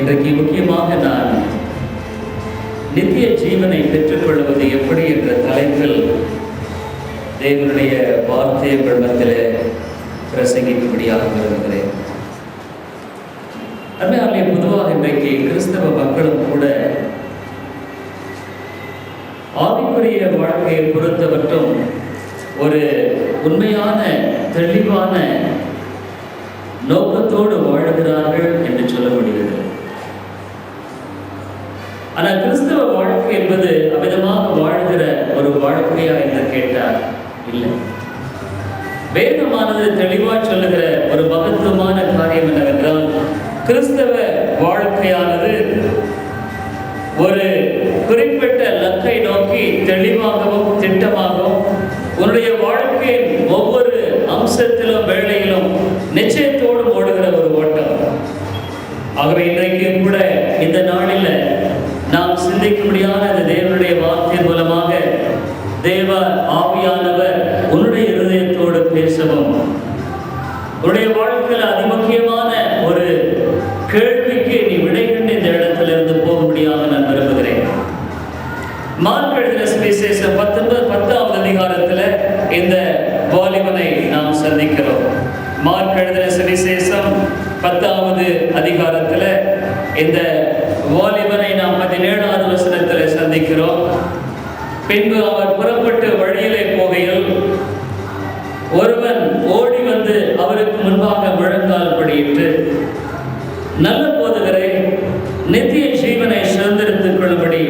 இன்றைக்கு முக்கியமாக நான் நித்திய ஜீவனை பெற்றுக்கொள்வது எப்படி என்ற தலைப்பில் தேவனுடைய வார்த்தையை பிரம்மத்தில் பிரசங்கிக்கும்படியாக விரும்புகிறேன். அதனாலே பொதுவாக இன்றைக்கு கிறிஸ்தவ மக்களும் கூட ஆவிக்குரிய வாழ்க்கையை பொறுத்தவற்றும் ஒரு உண்மையான தெளிவான நோக்கத்தோடு வாழ்கிறார்கள் என்று சொல்ல முடிகிறது. ஆனால் கிறிஸ்தவ வாழ்க்கை என்பது அமிதமாக வாழ்கிற ஒரு வாழ்க்கையா என்று கேட்டால் இல்லை. வேதமானது தெளிவாக சொல்லுகிற ஒரு மகத்துவமான காரியம் என்னவென்றால், கிறிஸ்தவ வாழ்க்கையானது ஒரு குறிப்பிட்ட லக்கை நோக்கி தெளிவாகவும் திட்டமாகவும் உன்னுடைய வாழ்க்கையின் ஒவ்வொரு அம்சத்திலும் வேளையிலும் நிச்சயத்தோடு ஓடுகிற ஒரு ஓட்டம். ஆகவே இன்றைக்கு கூட இந்த நாளில் நாம் சிந்திக்க முடியாத இந்த தேவனுடைய வார்த்தையின் மூலமாக தேவ ஆவியானவர் உன்னுடைய இருதயத்தோடு பேசவும், உன்னுடைய வாழ்க்கையில் அதிமுக்கியமான ஒரு கேள்விக்கு நீ விடை கண்டு இந்த இடத்திலிருந்து போக முடியாம நான் விரும்புகிறேன். மார்க் எழுதின சுவிசேஷம் 10வது அதிகாரத்தில் இந்த வாலிபனை நாம் சந்திக்கிறோம். மார்க் எழுதின சுவிசேஷம் 10வது அதிகாரத்தில் இந்த வாலிபனை நாம் 17வது வசனத்தில் சந்திக்கிறோம். பின்பு அவர் புறப்பட்டு வழியிலே போகையில் ஒருவன் ஓடி வந்து அவருக்கு முன்பாக முழங்கால் படியிட்டு, நல்ல போதகரே, நித்திய ஜீவனை சுதந்திரத்துக் கொள்ளும்படி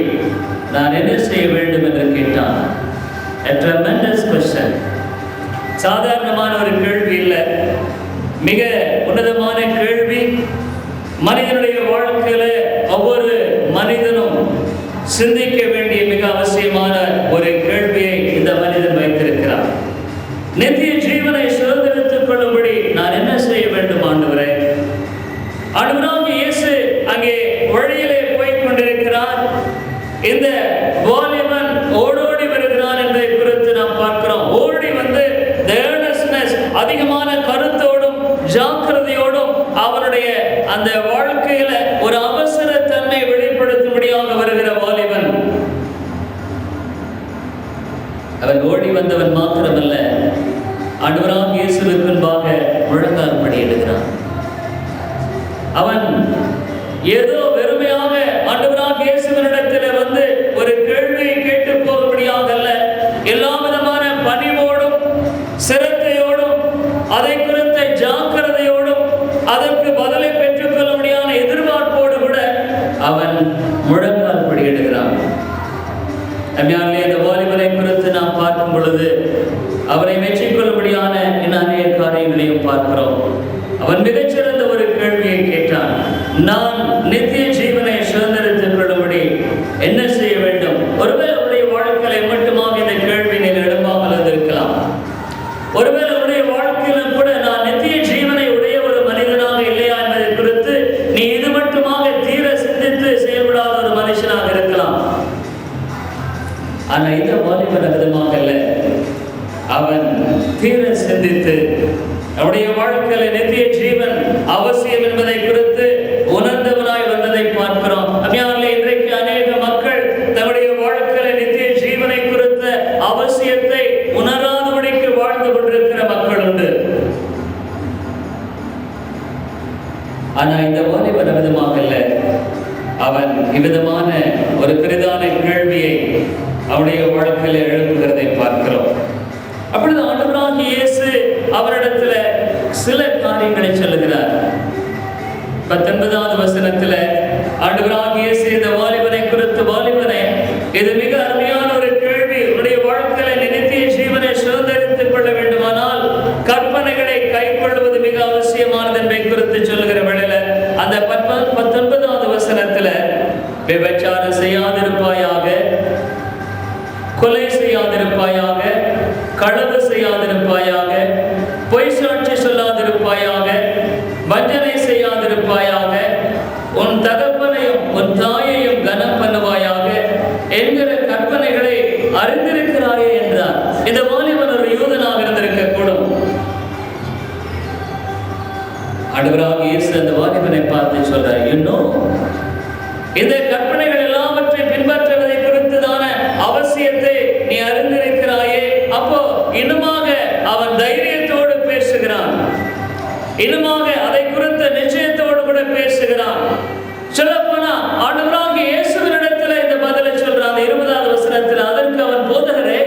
நான் என்ன செய்ய வேண்டும் என்று கேட்டான். A tremendous question. சாதாரணமான ஒரு கேள்வி இல்லை, மிக உன்னதமான கேள்வி. மனிதனுடைய வாழ்க்கையில ஒவ்வொரு மனிதனும் சிந்திக்க வேண்டிய மிக அவசியமான ஒரு கேள்வியை இந்த மனிதன் வைத்திருக்கிறார். நித்திய ஜீவனை சுதந்திரத்துக் கொள்ளும்படி நான் என்ன செய்ய வேண்டும் ஆண்டவரே? ஆண்டவராகிய இயேசு அங்கே வழியிலே போய் கொண்டிருக்கிறார். இந்த வாலிபன் ஓடோடி வருகிறான் என்பதை குறித்து நாம் பார்க்கிறோம். ஓடி வந்து அதிகமான கருத்தோடும் ஜாக்கிரதையோடும் அவனுடைய அந்த வாழ்க்கையில ஒரு அவசர தன்மை வெளிப்படுத்தும்படியாக வருகிற வாலிபன். அவன் ஓடி வந்தவன் மாத்திரமல்ல, ஆண்டவராகிய இயேசுவுக்கு முன்பாக முழங்கால் படியிடுகிறான். அவன் ஏதோ வெறுமையாக ஆண்டவராகிய இயேசுவினிடத்தில் வந்து ஒரு கேள்வியை கேட்டு போகும்படியாக அல்ல, எல்லா விதமான பணிவோடும் சிரத்தையோடும் அதை குறித்த ஜாக்கிரதையோடும் அதற்கு பதிலை பெற்றுக்கொள்ள முடியாத எதிர்பார்ப்போடு கூட அவன் முழங்கால் படியிடுகிறான். இந்த வாலிபனை குறித்து நாம் பார்க்கும் பொழுது அவரை மெச்சிக்கொள்ளும்படியான அநேக காரியங்களையும் பார்க்கிறோம். அவன் மிகச்சிறந்த ஒரு கேள்வியை கேட்டான். நான் நித்திய ஜீவனை சுதந்திரத்துக் கொள்ளும்படி என்ன செய்ய வேண்டும்? ஒருவேளை அவருடைய வாழ்க்கையை மட்டுமாக இந்த கேள்வி நீங்கள் எழும்பாமல் இருந்திருக்கலாம். ஒருவேளை அவருடைய வாழ்க்கையிலும் கூட நான் நித்திய ஜீவனை உடைய ஒரு மனிதனாக இல்லையா என்பதை குறித்து நீ இது மட்டுமாக தீர சிந்தித்து செயல்படாத ஒரு மனுஷனாக இருக்கலாம். ஆனால் இந்த வாலிபன் விதமாக அல்ல, அவன் தீர சிந்தித்து அவருடைய வாழ்க்கையில நித்திய ஜீவன் அவசியம் என்பதை குறித்து உணர்ந்தவனாய் வந்ததை பார்க்கிறோம். இன்றைக்கு அநேக மக்கள் தன்னுடைய வாழ்க்கையில நித்திய ஜீவனை குறித்த அவசியத்தை உணராதபடிக்கு வாழ்ந்து கொண்டிருக்கிற மக்கள் உண்டு. ஆனா இந்த வாலிபன் விதமாக அல்ல, அவன் இவ்விதமான ஒரு பெரிதான கேள்வியை அவனுடைய வாழ்க்கையில எழுப்புகிறதை பார்க்கிறோம். அப்பொழுது ஆண்டவராகிய இயேசு அவரிடத்துல சில காரியங்களை சொல்லுகிறார். 19வது வசனத்துல ஆண்டவராகிய இயேசு இந்த வாலிபனை குறித்து, வாலிபனே, இது மிக அருமையான ஒரு கேள்வி. உன்னுடைய வாழ்க்கையில நித்திய ஜீவனை சுதந்திரித்துக் கொள்ள வேண்டுமானால் கற்பனைகளை கைக்கொள்வது மிக அவசியமானது என்பதை குறித்து சொல்லுகிற வேளையில அந்த 19வது வசனத்துல விபச்சாரம் செய்யாதிருப்பாயாக, கொலை செய்யாதிருப்பாயாக, களவு செய்யாதிருப்பாயாக, பொய் சாட்சி சொல்லாதிருப்பாயாக, வஞ்சனை செய்யாதிருப்பாயாக, உன் தகப்பனையும் உன் தாயையும் கனம் பண்ணுவாயாக என்கிற கற்பனைகளை அறிந்திருக்கிறாயே என்றார். இந்த வாலிபன் ஒரு யூதனாக இருந்திருக்க கூடும். ஆண்டவராகிய இயேசு அந்த வாலிபனை பார்த்து சொல்றார், you know இந்த கற்பனைகள் எல்லாவற்றை பின்பற்றுவதை குறித்துதான அவசியத்தை நீ அறிந்திருக்கிறாயே. அப்போ இன்னுமாக அவன் தைரியத்தோடு பேசுகிறான், இன்னுமாக அதை குறித்த நிச்சயத்தோடு கூட பேசுகிறான். சொல்லப்போனா ஆண்டவராகிய இயேசுவினிடத்துல இந்த பதிலை சொல்றான். 20வது வசனத்தில் அதற்கு அவன், போதகரே,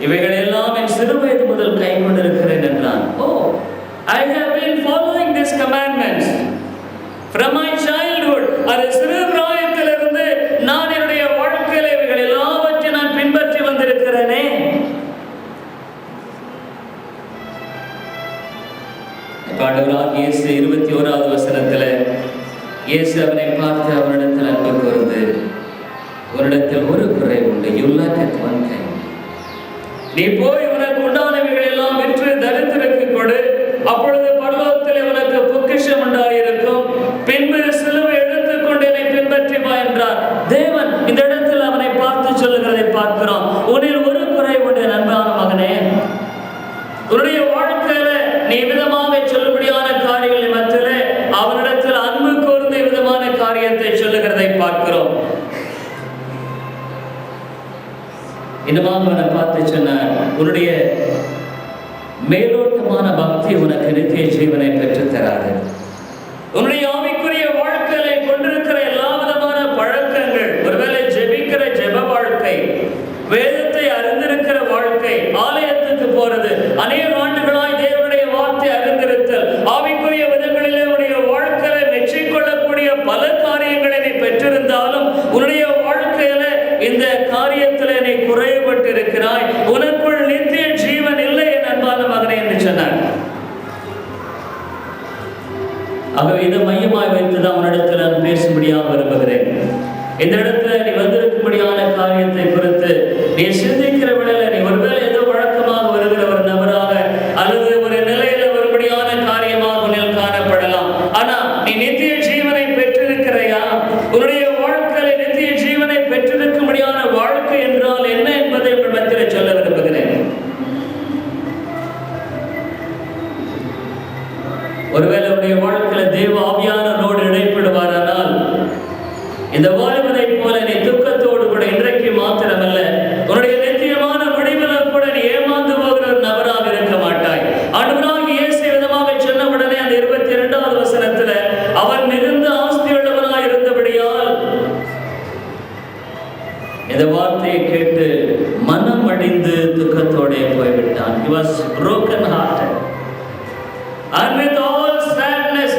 இவைகள் எல்லாம் என் சிறுவயது முதல் கை கொண்டிருக்கிறேன் என்றான். I have been following these commandments from my childhood. அது சிறு பிராயத்திலிருந்து நான் என்னுடைய வாழ்க்கையில இவைகள் எல்லாவற்றையும் நான் பின்பற்றி வந்திருக்கிறேனே. ஆண்டவராகிய இயேசு 21வது வசனத்துல இயேசு அவனை பார்த்து அவனிடத்தில் அன்பு கூர்ந்து, உன்னிடத்தில் ஒரு குறை உண்டு, you lack one thing. நீ போய் உனக்கு உண்டானவைகள் எல்லாம் விற்று தரித்திரருக்கு கொடு, அப்பொழுது பரலோகத்திலே உனக்கு பொக்கிஷம் உண்டாயிருக்கும், பின்பு சிலுவை எடுத்துக்கொண்டு என்னை பின்பற்றி வா என்றார். தேவன் இந்த இடத்தில் அவனை பார்த்து சொல்லுகிறதை பார்க்கிறோம். உன்னில் ஒரு குறை உண்டு அன்பான மகனே. உன்னுடைய வாழ்க்கையில நீ விதமாக சொல்லும்படியான காரியங்கள் மத்தியிலே அவனிடத்தில் அன்பு கூர்ந்து விதமான காரியத்தை சொல்லுகிறதை பார்க்கிறோம். இன்னுமாக அவனை பார்த்து சொன்னார், உன்னுடைய மேலோட்டமான பக்தி உனக்கு நித்திய ஜீவனை பெற்றுத் தராது. உன்னுடைய ஆவிக்குரிய வாழ்க்கையில கொண்டிருக்கிற எல்லா விதமான பழக்கங்கள், ஒருவேளை ஜெபிக்கிற ஜெப வாழ்க்கை, வேதத்தை அறிந்திருக்கிற வாழ்க்கை, ஆலயத்துக்கு போறது, அநேக ஆண்டுகளாய் தேவனுடைய வார்த்தை அறிந்திருத்தல், ஆவிக்குரிய விதங்களிலே உன்னுடைய வாழ்க்கையில மெச்சிக்கொள்ளக்கூடிய பல காரியங்களை நீ பெற்றிருந்தாலும் உன்னுடைய வாழ்க்கையில இந்த காரியத்திலே நீ குறைபட்டு இருக்கிறாய், உனக்குள் நித்திய ஜீவன் இல்லை என் அன்பான மகனே என்று சொன்னார். ஆகவே இதை மையமாய் வைத்துதான் உன்னிடத்தில் நான் பேசும்படியாக விரும்புகிறேன். இந்த இடத்துல நீ வந்திருக்கும்படியான காரியத்தை குறித்து நீ சிந்திக்கிற வேளையில நீ ஒருவேளை ஏதோ வழக்கமாக வருகிற ஒரு நபராக அல்லது ஒரு நிலையில வரும்படியான காரியமாக உன்னில் காணப்படலாம். ஆனா நீ நித்திய ஜீவனை பெற்றிருக்கிறையா? உன்னுடைய வாழ்க்கையில நித்திய ஜீவனை பெற்றிருக்கும்படியான வாழ்க்கை என்றால் என்ன என்பதை உங்கள் மத்தியில் சொல்ல விரும்புகிறேன். ஒருவேளை உன்னுடைய வாழ்க்கையில தேவ ஆவியானவரோடு இடைப்படுவாரானால் இந்த வாலிபனை போல நீ துக்கத்தோடு கூட இன்றைக்கு மாத்திரமல்ல உன்னுடைய நித்தியமான முடிவில் கூட நீ ஏமாந்து போகிற ஒரு நபராக இருக்க மாட்டாய். ஆண்டவராகிய இயேசு விதமாக சொன்ன உடனே அந்த 22வது வசனத்துல அவன் மிகுந்த ஆஸ்தியுள்ளவனாய் இருந்தபடியால் இந்த வார்த்தையை கேட்டு மனம் அடிந்து துக்கத்தோட போய்விட்டான். He was broken hearted and with all sadness,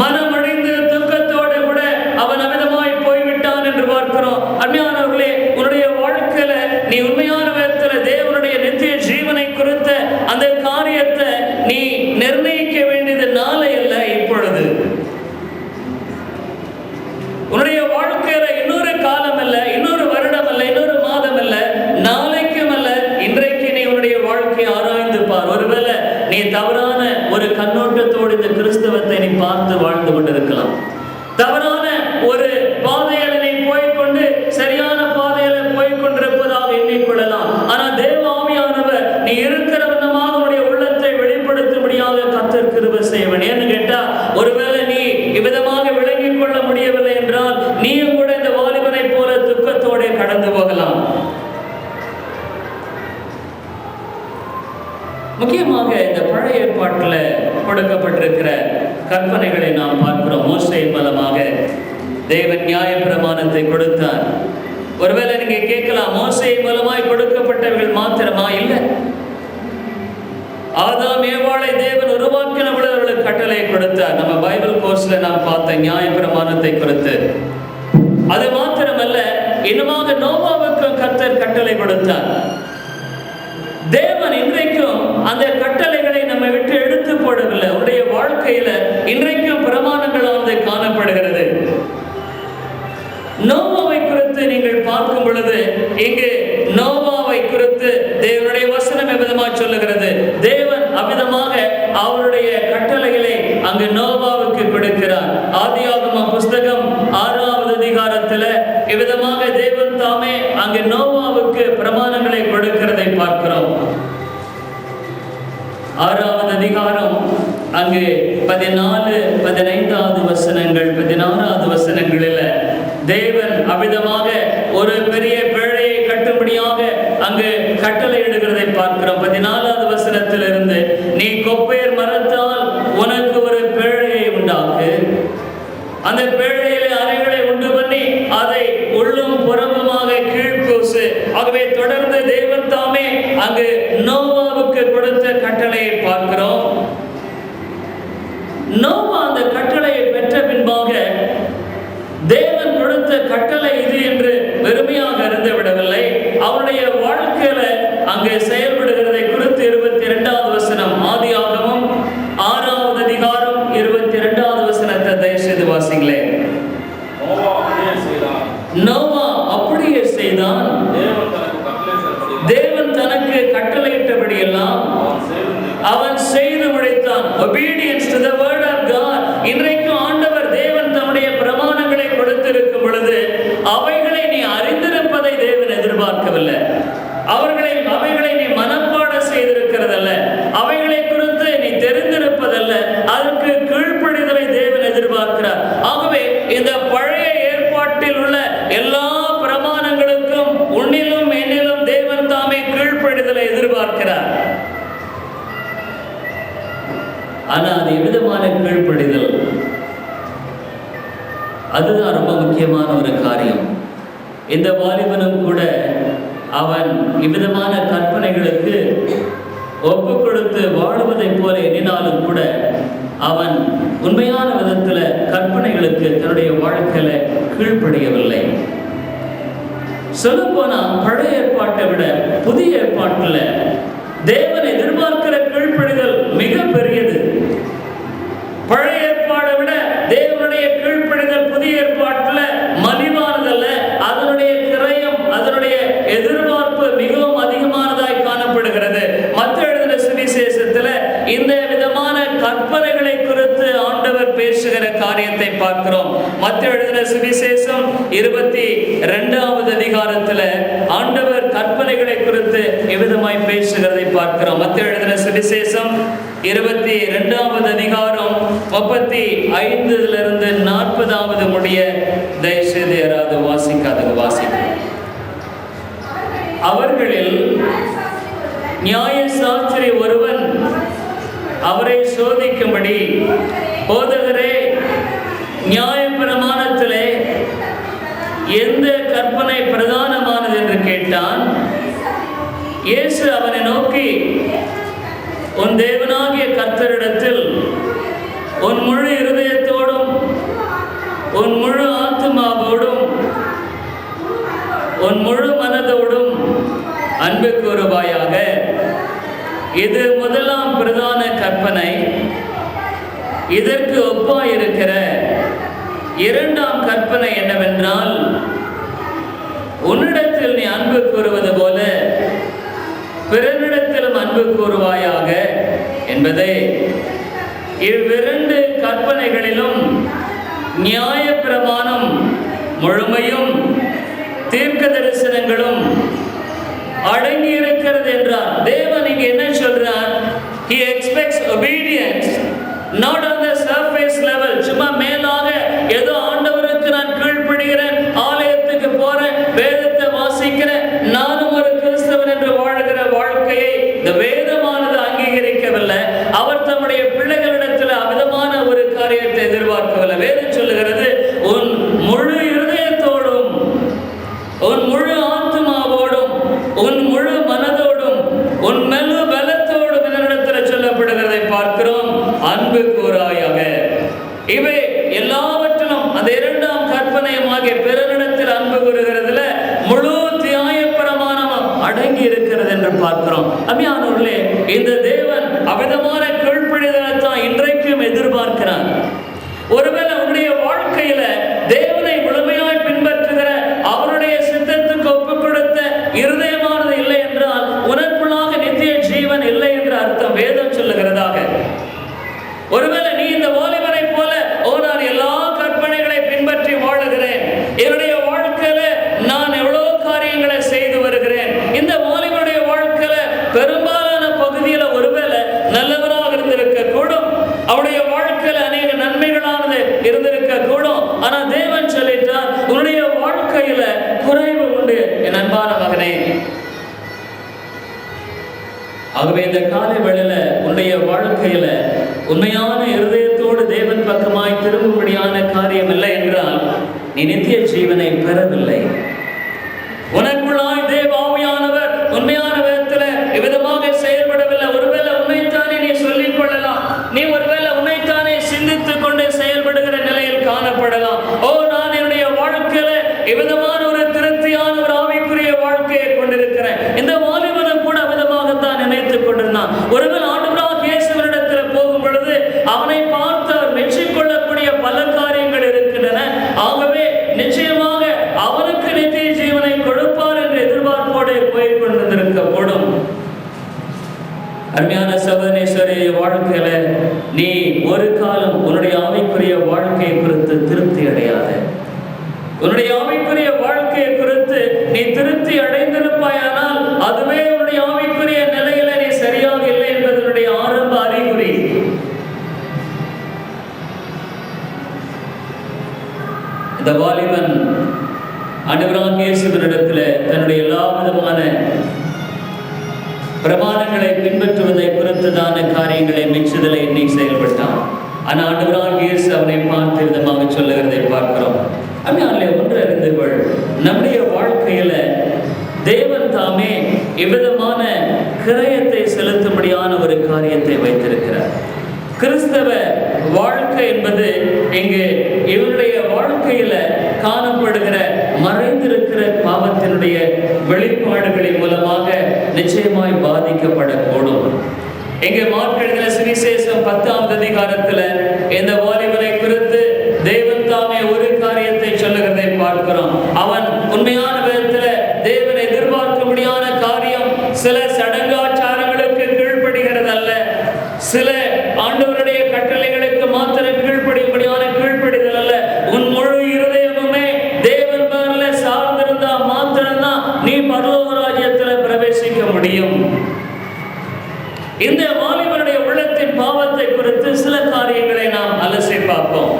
மனம் அடிந்து துக்கத்தோடு கூட அவன் அமிதமாய் போய்விட்டான் என்று பார்க்கிறோம். அருமையானவர்களே, உன்னுடைய வாழ்க்கையில நீ உண்மையான விதத்துல தேவனுடைய நித்திய ஜீவனை குறித்த அந்த காரியத்தை நீ நிர்ணயிக்க வேண்டியது நாளை அல்ல, இப்பொழுது. உன்னுடைய வாழ்க்கையில இன்னொரு காலம் அல்ல, இன்னொரு வருடம் அல்ல, இன்னொரு மாதம் அல்ல, நாளைக்கும் அல்ல, இன்றைக்கு நீ உன்னுடைய வாழ்க்கையை ஆராய்ந்து பார். ஒருவேளை நீ தவறான ஒரு கண்ணோட்டத்தோடு இந்த கிறிஸ்தவத்தை நீ பார்த்து வாழ்ந்து கொண்டிருக்கலாம். தவறான ஒரு பாதையில நீ போய்கொண்டு சரியான பாதையில போய்கொண்டிருப்பதாக எண்ணிக்கொள்ளலாம். ஆனா தேவ ஆவியானவர் நீ இருக்கிற விதமாக உன்னுடைய உள்ளத்தை வெளிப்படுத்தும்படியாக கர்த்தர் கிருபை செய்வன். ஏன்னு கேட்டா, ஒருவேளை நீ இவ்விதமாக விளங்கிக் கொள்ள முடியவில்லை என்றால் நீயும் கூட இந்த வாலிபனை போல துக்கத்தோட கடந்து போகலாம். முக்கியமாக இந்த பழைய ஏற்பாட்டில் கொடுக்கப்பட்டிருக்கிற கற்பனைகளை நாம் பார்க்கிறோம். மோசேயின் மூலமாக தேவன் நியாயப்பிரமாணத்தை கொடுத்தார். ஒருவேளை நீங்க கேட்கலாம், மோசேயின் மூலமாய் கொடுக்கப்பட்டவர்கள் மாத்திரமா? இல்லை. ஆதாம் ஏவாளை தேவன் உருவாக்கின பொழுது அவர்களுக்கு கட்டளை கொடுத்தார். நம்ம பைபிள் கோர்ஸ்ல நாம் பார்த்த நியாயப்பிரமாணத்தை கொடுத்து, அது மாத்திரமல்ல, இன்னுமாக நோவாவுக்கும் கர்த்தர் கட்டளை கொடுத்தார். தேவன் இன்றைக்கும் அந்த கட்டளைகளை நம்ம விட்டு எடுத்து போடவில்லை. அவருடைய வாழ்க்கையில இன்றைக்கும் பிரமாணங்களானது காணப்படுகிறது. நோவாவை குறித்து நீங்கள் பார்க்கும் பொழுது இங்கு நோவாவை குறித்து தேவனுடைய வசனம் எவ்விதமாக சொல்லுகிறது? தேவன் அவ்விதமாக அவருடைய கட்டளைகளை அங்கு நோவாவுக்கு கொடுக்கிறார். ஆதியாகம புஸ்தகம் 6வது அதிகாரத்துல இவ்விதமாக தேவன் தாமே அங்கு நோவாவுக்கு பிரமாணங்களை கொடுக்கிறதை பார்க்கிறோம். 6வது அதிகாரம் அங்கு 14, 15வது வசனங்கள், 16வது வசனங்கள் அவ்விதமாக ஒரு பெரிய பேழையை கட்டும்படியாக அங்கு கட்டளை இடுகிறதை பார்க்கிறோம். 14வது வசனத்திலிருந்து, நீ கொப்பேர் மரத்தால் உனக்கு ஒரு பேழையை உண்டாக்கு, அந்த பேழையிலே அறைகளை உண்டு பண்ணி அதை உள்ளும் புறமுமாக கீழ்பூசு. ஆகவே தொடர்ந்து தேவன் தாமே அங்கு நோவாவுக்கு கொடுத்த கட்டளையை பார்க்கிறோம். நோவா அந்த கட்டளையை பெற்ற பின்பாக தேவன் கொடுத்த கட்டளை இது என்று வெறுமையாக இருந்து விடவில்லை. அவருடைய வாழ்க்கையில அங்கே செயல்படுகிறதை குறித்து 22வது வசனம், ஆதியாகமம் 6வது அதிகாரம் 22வது வசனத்தை தயவு செய்து வாசிங்களே. நோவா அப்படியே செய்தான். தேவன் தனக்கு கட்டளையிட்டபடி எல்லாம் அவன் செய்து முடித்தான். Obedience to the word of God. இன்றைக்கு ஆண்டவர் தேவன் தம்முடைய பிரமாணங்களை கொடுத்திருக்கும் பொழுது அவைகளை நீ அறிந்திருப்பதை தேவன் எதிர்பார்க்கவில்லை. அவைகளை நீ மனப்பாட செய்திருக்கிறதல்ல, அவைகளை குறித்து நீ தெரிந்திருப்பதல்ல, அதற்கு கீழ்ப்படிதலை தேவன் எதிர்பார்க்கிறார். ஆகவே இந்த பழைய ஏற்பாட்டில் உள்ள எல்லா பிரமாணங்களுக்கும் உன்னிலும் என்னிலும் தேவன் தாமே கீழ்ப்படிதலை எதிர்பார்க்கிறார். ஆனா அது எவ்விதமான கீழ்ப்படிதல், அதுதான் ரொம்ப முக்கியமான ஒரு காரியம். இந்த வாலிபனும் கூட அவன் இவ்விதமான கற்பனைகளுக்கு ஒப்பு கொடுத்து வாழுவதை போல எண்ணினாலும் கூட அவன் உண்மையான விதத்தில் கற்பனைகளுக்கு தன்னுடைய வாழ்க்கையில கீழ்ப்படியவில்லை. சொல்ல போனா பழைய ஏற்பாட்டை விட புதிய ஏற்பாட்டில் தேவன் எதிர்பார்க்கிற கீழ்ப்படிதல் மிக பெரியது. பழைய ஏற்பாடை விட தேவனுடைய கீழ்ப்படிதல் புதிய ஏற்பாட்டில் மலிவானதல்ல. அதனுடைய கிரயம், அதனுடைய எதிர்பார்ப்பு மிகவும் அதிகமானதாய் காணப்படுகிறது. மத்திய எழுதின சுவிசேஷத்துல இந்த விதமான கற்பனைகளை குறித்து ஆண்டவர் பேசுகிற காரியத்தை பார்க்கிறோம். மத்திய எழுதின சுவிசேஷம் 22வது அதிகாரத்துல ஆண்டவர் கற்பனைகளை குறித்து எவ்விதமாய் பேசுகிறதை பார்க்கிறோம். மத்திய எழுதின சுவிசேஷம் 22வது அதிகாரம் 35 40 முடிய தயவுசெய்து யாராவது வாசிக்காதவங்க வாசிக்க. அவர்களில் நியாயசாஸ்திரி ஒருவன் அவரை சோதிக்கும்படி, போதகரே, நியாயப்பிரமாணத்திலே எந்த கற்பனை பிரதானமானது என்று கேட்டான். இயேசு அவனை நோக்கி, உன் தேவனாகிய கர்த்தரிடத்தில் உன் முழு இருதயத்தோடும் உன் முழு ஆத்துமாவோடும் உன் முழு மனதோடும் அன்பு கூறுவாயாக. இது முதலாம் பிரதான கற்பனை. இதற்கு ஒப்பாயிருக்கிற இரண்டாம் கற்பனை என்னவென்றால், உன்னிடத்தில் நீ அன்பு கூறுவது போல பிறனிடத்திலும் அன்பு கூறுவாயாக என்பதை. இவ்விரண்டு கற்பனைகளிலும் நியாய பிரமாணம் முழுமையும் தீர்க்க தரிசனங்களும் அடங்கி இருக்கிறது என்றார். தேவன் இங்கே என்ன சொல்றார்? He expects obedience not on the surface level. சும்மா மேலாக ஏதோ ஆண்டவருக்கு நான் கீழ்ப்படுகிறேன், ஆலயத்துக்கு போறேன், வேதத்தை வாசிக்கிறேன், நானும் ஒரு கிறிஸ்தவன் என்று வாழ்கிற வாழ்க்கையை இந்த வேதமானது அங்கீகரிக்கவில்லை. அவர் தம்முடைய பிள்ளைகளிடத்தில் அமிதமான ஒரு காரியத்தை எதிர்பார்க்கவில்லை. வேதம் சொல்லுகிறது, உன் முழு இருதயத்தோடும் உன் முழு ஆத்மாவோடும் உன் முழு மனதோடும் உன் மெல்லு பலத்தோடும் என்னிடத்தில் சொல்லப்படுகிறதை பார்க்கிறோம். அன்பு கூறாய் அன்பான மகனே, ஆகவே இந்த காலை வேளையில உன்னுடைய வாழ்க்கையில உண்மையான இருதயத்தோடு தேவன் பக்கமாய் திரும்பும்படியான காரியம் இல்லை என்றால் நீ நித்திய ஜீவனை பெறவில்லை. உனக்குள்ளாய் தேவ ஆவியானவர் உண்மையான விதத்துல இவ்விதமாக செயல்படவில்லை. ஒருவேளை உன்னைத்தானே நீ சொல்லிக் கொள்ளலாம், நீ ஒருவேளை உன்னைத்தானே சிந்தித்துக் கொண்டு செயல்படுகிற நிலையில் காணப்படலாம். நான் என்னுடைய வாழ்க்கையில இவ்விதமான ஒரு திருப்தியான ஒரு ஆவிக்குரிய வாழ்க்கையை கொண்டிருக்கிறேன். இந்த வாலிபனும் கூட விதமாகத்தான் நினைத்துக் கொண்டிருந்தான். ஒருவேளை ஆண்டவராகிய இயேசுவினிடத்தில் போகும் பொழுது அவனை பார்த்து அவர் மெச்சிக்கொள்ளக்கூடிய பல காரியங்கள் இருக்கின்றன. ஆகவே நிச்சயமாக அவனுக்கு நித்திய ஜீவனை கொடுப்பார் என்ற எதிர்பார்ப்போடு போய் கொண்டிருக்க கூடும். அருமையான சகோதரேஸ்வரி, வாழ்க்கையில நீ ஒரு காலம் உன்னுடைய ஆவிக்குரிய வாழ்க்கையை குறித்து திருப்தி அடையாத. உன்னுடைய ஆவிக்குரிய வாழ்க்கையை குறித்து நீ திருப்தி அடைந்திருப்பாயானால் அதுவே உன்னுடைய ஆவிக்குரிய நிலையில நீ சரியாக இல்லை என்பதனுடைய ஆரம்ப அறிகுறி. இந்த வாலிபன் ஆண்டவராகிய இயேசுவினிடத்தில் தன்னுடைய எல்லா விதமான பிரமாணங்களை பின்பற்றுவதை குறித்ததான காரியங்களை மெச்சுதலை எண்ணி செயல்பட்டான். ஆனால் ஆண்டவராகிய இயேசு அவனை பார்த்து விதமாக சொல்லுகிறதை பார்க்கிறோம். அதனால ஒன்று அறிந்தவள், நம்முடைய வாழ்க்கையில தேவன் தாமே இவ்விதமான கிரயத்தை செலுத்தும்படியான ஒரு காரியத்தை வைத்திருக்கிறார். கிறிஸ்தவ வாழ்க்கை என்பது இங்கு இவருடைய வாழ்க்கையில காணப்படுகிற மறைந்திருக்கிற பாவத்தினுடைய வெளிப்பாடுகளின் மூலமாக நிச்சயமாய் பாதிக்கப்படக்கூடும். இங்கே மார்க் எழுதின சுவிசேஷம் 10ஆம் அதிகாரத்துல இந்த வாலிபனை குறித்து தேவன் தாமே ஒரு காரியத்தை சொல்லுகிறதை பார்க்கிறோம். அவன் உண்மையான விதத்துல தேவனை எதிர்பார்க்கும்படியான காரியம் சில சடங்காச்சாரங்களுக்கு கீழ்ப்படுகிறது அல்ல, சில ஆண்டவருடைய கட்டளைகளுக்கு மாத்திரம் கீழ்ப்படியும்படியான கீழ்ப்படிதல் அல்ல. உன் முழு இருதயமுமே தேவன் பேர்ல சார்ந்திருந்தா மாத்திரம்தான் நீ பரலோக ராஜ்யத்துல பிரவேசிக்க முடியும். இந்த வாலிபனுடைய உள்ளத்தின் பாவத்தை குறித்து சில காரியங்களை நாம் அலசி பார்ப்போம்.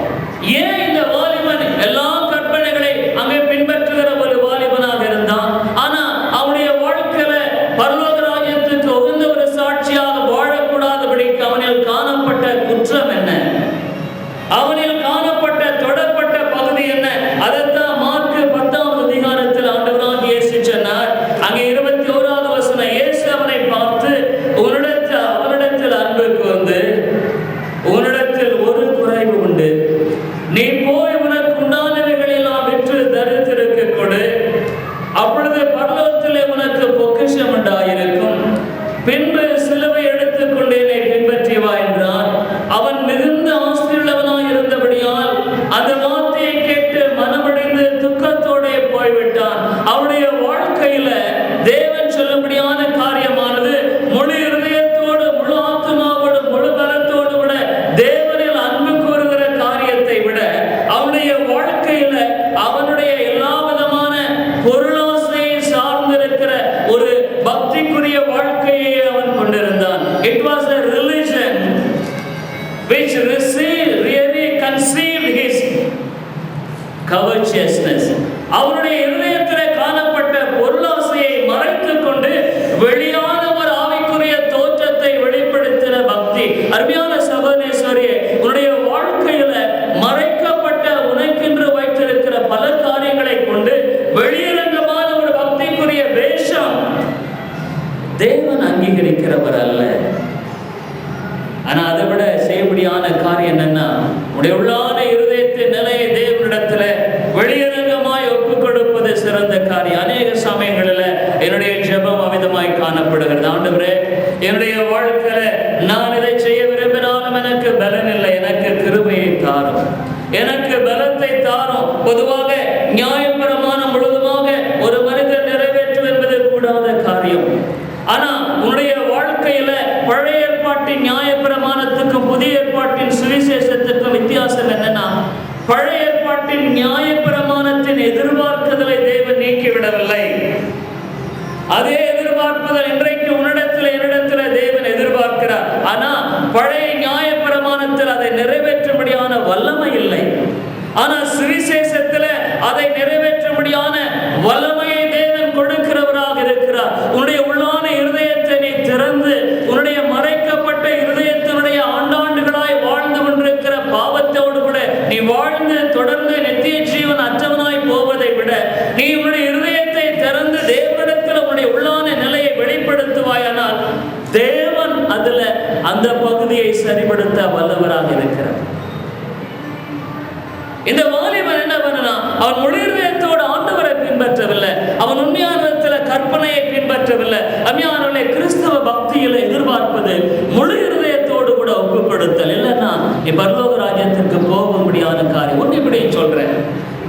ஏன் இந்த வாலிபன் எல்லா கற்பனைகளை அங்கே பின்பற்றுகிற ஒரு வாலிபனாக இருந்தான், ஆனா அவனுடைய வாழ்க்கையில பரலோக ராஜ்யத்துக்கு உகந்த ஒரு சாட்சியாக வாழக்கூடாதபடிக்கு அவனில் காணப்பட்ட குற்றம் என்ன, அவனில் காணப்பட்ட தொடர்பட்ட பகுதி என்ன? அதைத்தான் மார்க் 10ஆம் அதிகாரத்தில் ஆண்டவராகிய இயேசு சொன்னார். அங்கே 21வது வசனம், இயேசு அவனை பார்த்து அவனிடத்தில் அன்புக்கு வந்து உன்னிடத்தில் ஒரு குறைவு உண்டு, நீ போய் உனக்கு உண்டானவைகளை எல்லாம் விற்று தரித்திருக்க கொடு, அப்பொழுது பரலோகத்திலே உனக்கு பொக்கிஷம் உண்டாயிருக்கும், பின்பு சிலுவை எடுத்துக் கொண்டு என்னை பின்பற்றி வா என்றார். அவன் மிகுந்த ஆஸ்தியுள்ளவனாய் இருந்தபடியால் அந்த வார்த்தையை கேட்டு மனமடைந்து துக்கத்தோட போய்விட்டான். அவனுடைய வாழ்க்கையில தேவன் சொல்லும்படியான காரியமானது முழு இருதயத்தோடு முழு ஆத்மாவோடு முழு பலத்தோடு விட தேவனில் அன்பு கூறுகிற காரியத்தை விட அவனுடைய வாழ்க்கையில அவனுடைய எல்லா விதமான பொருளாசையை சார்ந்திருக்கிற ஒரு பக்திக்குரிய வாழ்க்கையை அவன் கொண்டிருந்தான். It was a religion which really conceived his covetousness. அவனுடைய இருதயத்தில் காணப்பட்ட பொருளாசையை மறைத்துக் கொண்டு வெளியான ஒரு ஆவிக்குரிய தோற்றத்தை வெளிப்படுத்தின பக்தி. அருமையான சகோதரேஸ்வரியே, உன்னுடைய வாழ்க்கையில மறைக்கப்பட்ட உனக்கென்று வைத்திருக்கிற பல காரியங்களை கொண்டு வெளியரங்கமான ஒரு பக்திக்குரிய வேஷம் தேவன் அங்கீகரிக்கிறவர் அல்ல. ஆனா அதை விட செய்யப்படியான காரியம் என்னன்னா, உடைய உள்ளான இருதயத்தின் நிலையை தேவனிடத்துல வெளியரங்கமாய் ஒப்புக் கொடுப்பது சிறந்த காரியம். அநேக சமயங்களில் என்னுடைய ஜெபம் அவிதமாய் காணப்படுகிறது. ஆண்டவரே, என்னுடைய வாழ்க்கையில நான் இதை செய்ய விரும்பினாலும் எனக்கு பலன் இல்லை, எனக்கு கிருபையை தாரும், எனக்கு பலத்தை தாரும். பொதுவாக நியாயப்பிரமாணம் முழுவதுமாக ஒரு மனிதன் நிறைவேற்றும் என்பது கூடாத காரியம். ஆனா உன்னுடைய வாழ்க்கையில பழைய ஏற்பாட்டின் நியாயப்பிரமாணத்துக்கும் புதிய ஏற்பாட்டின் சுவிசேஷத்துக்கும் வித்தியாசம் என்னன்னா, பழைய ஏற்பாட்டின் நியாயப்பிரமாணத்தின் எதிர்பார்க்குதலை தேவன் நீக்கிவிடவில்லை. அதே எதிர்பார்ப்புதல் இன்றைக்கு உன்னிடத்தில் என்னிடத்தில் தேவன் எதிர்பார்க்கிறார். ஆனா பழைய நியாயப்பிரமாணத்தில் அதை நிறைவேற்றும்படியான வல்லமை இல்லை. ஆனா சுவிசேஷத்துல அதை நிறைவேற்றும்படியான வல்லமையை தேவன் கொடுக்கிற நீ உன்னுடைய இருதயத்தை திறந்து தேவனிடத்தில் உன்னுடைய உள்ளான நிலையை வெளிப்படுத்துவாயானால் தேவன் அதுல அந்த பகுதியை சரிபடுத்த வல்லவராக இருக்கிறார். இந்த வாலிபன் என்ன பண்ணனா, அவன் முழு இருதயத்தோடு ஆண்டவரை பின்பற்றவில்லை, அவன் உண்மையான கற்பனையை பின்பற்றவில்லை. அம்மையானவர்களே, கிறிஸ்தவ பக்தியில எதிர்பார்ப்பது முழு இருதயத்தோடு கூட ஒப்பு கொடுத்தல். இல்லைன்னா நீ பரலோக ராஜ்யத்திற்கு போக முடியாத காரியம். ஒன்று இப்படி சொல்றேன்,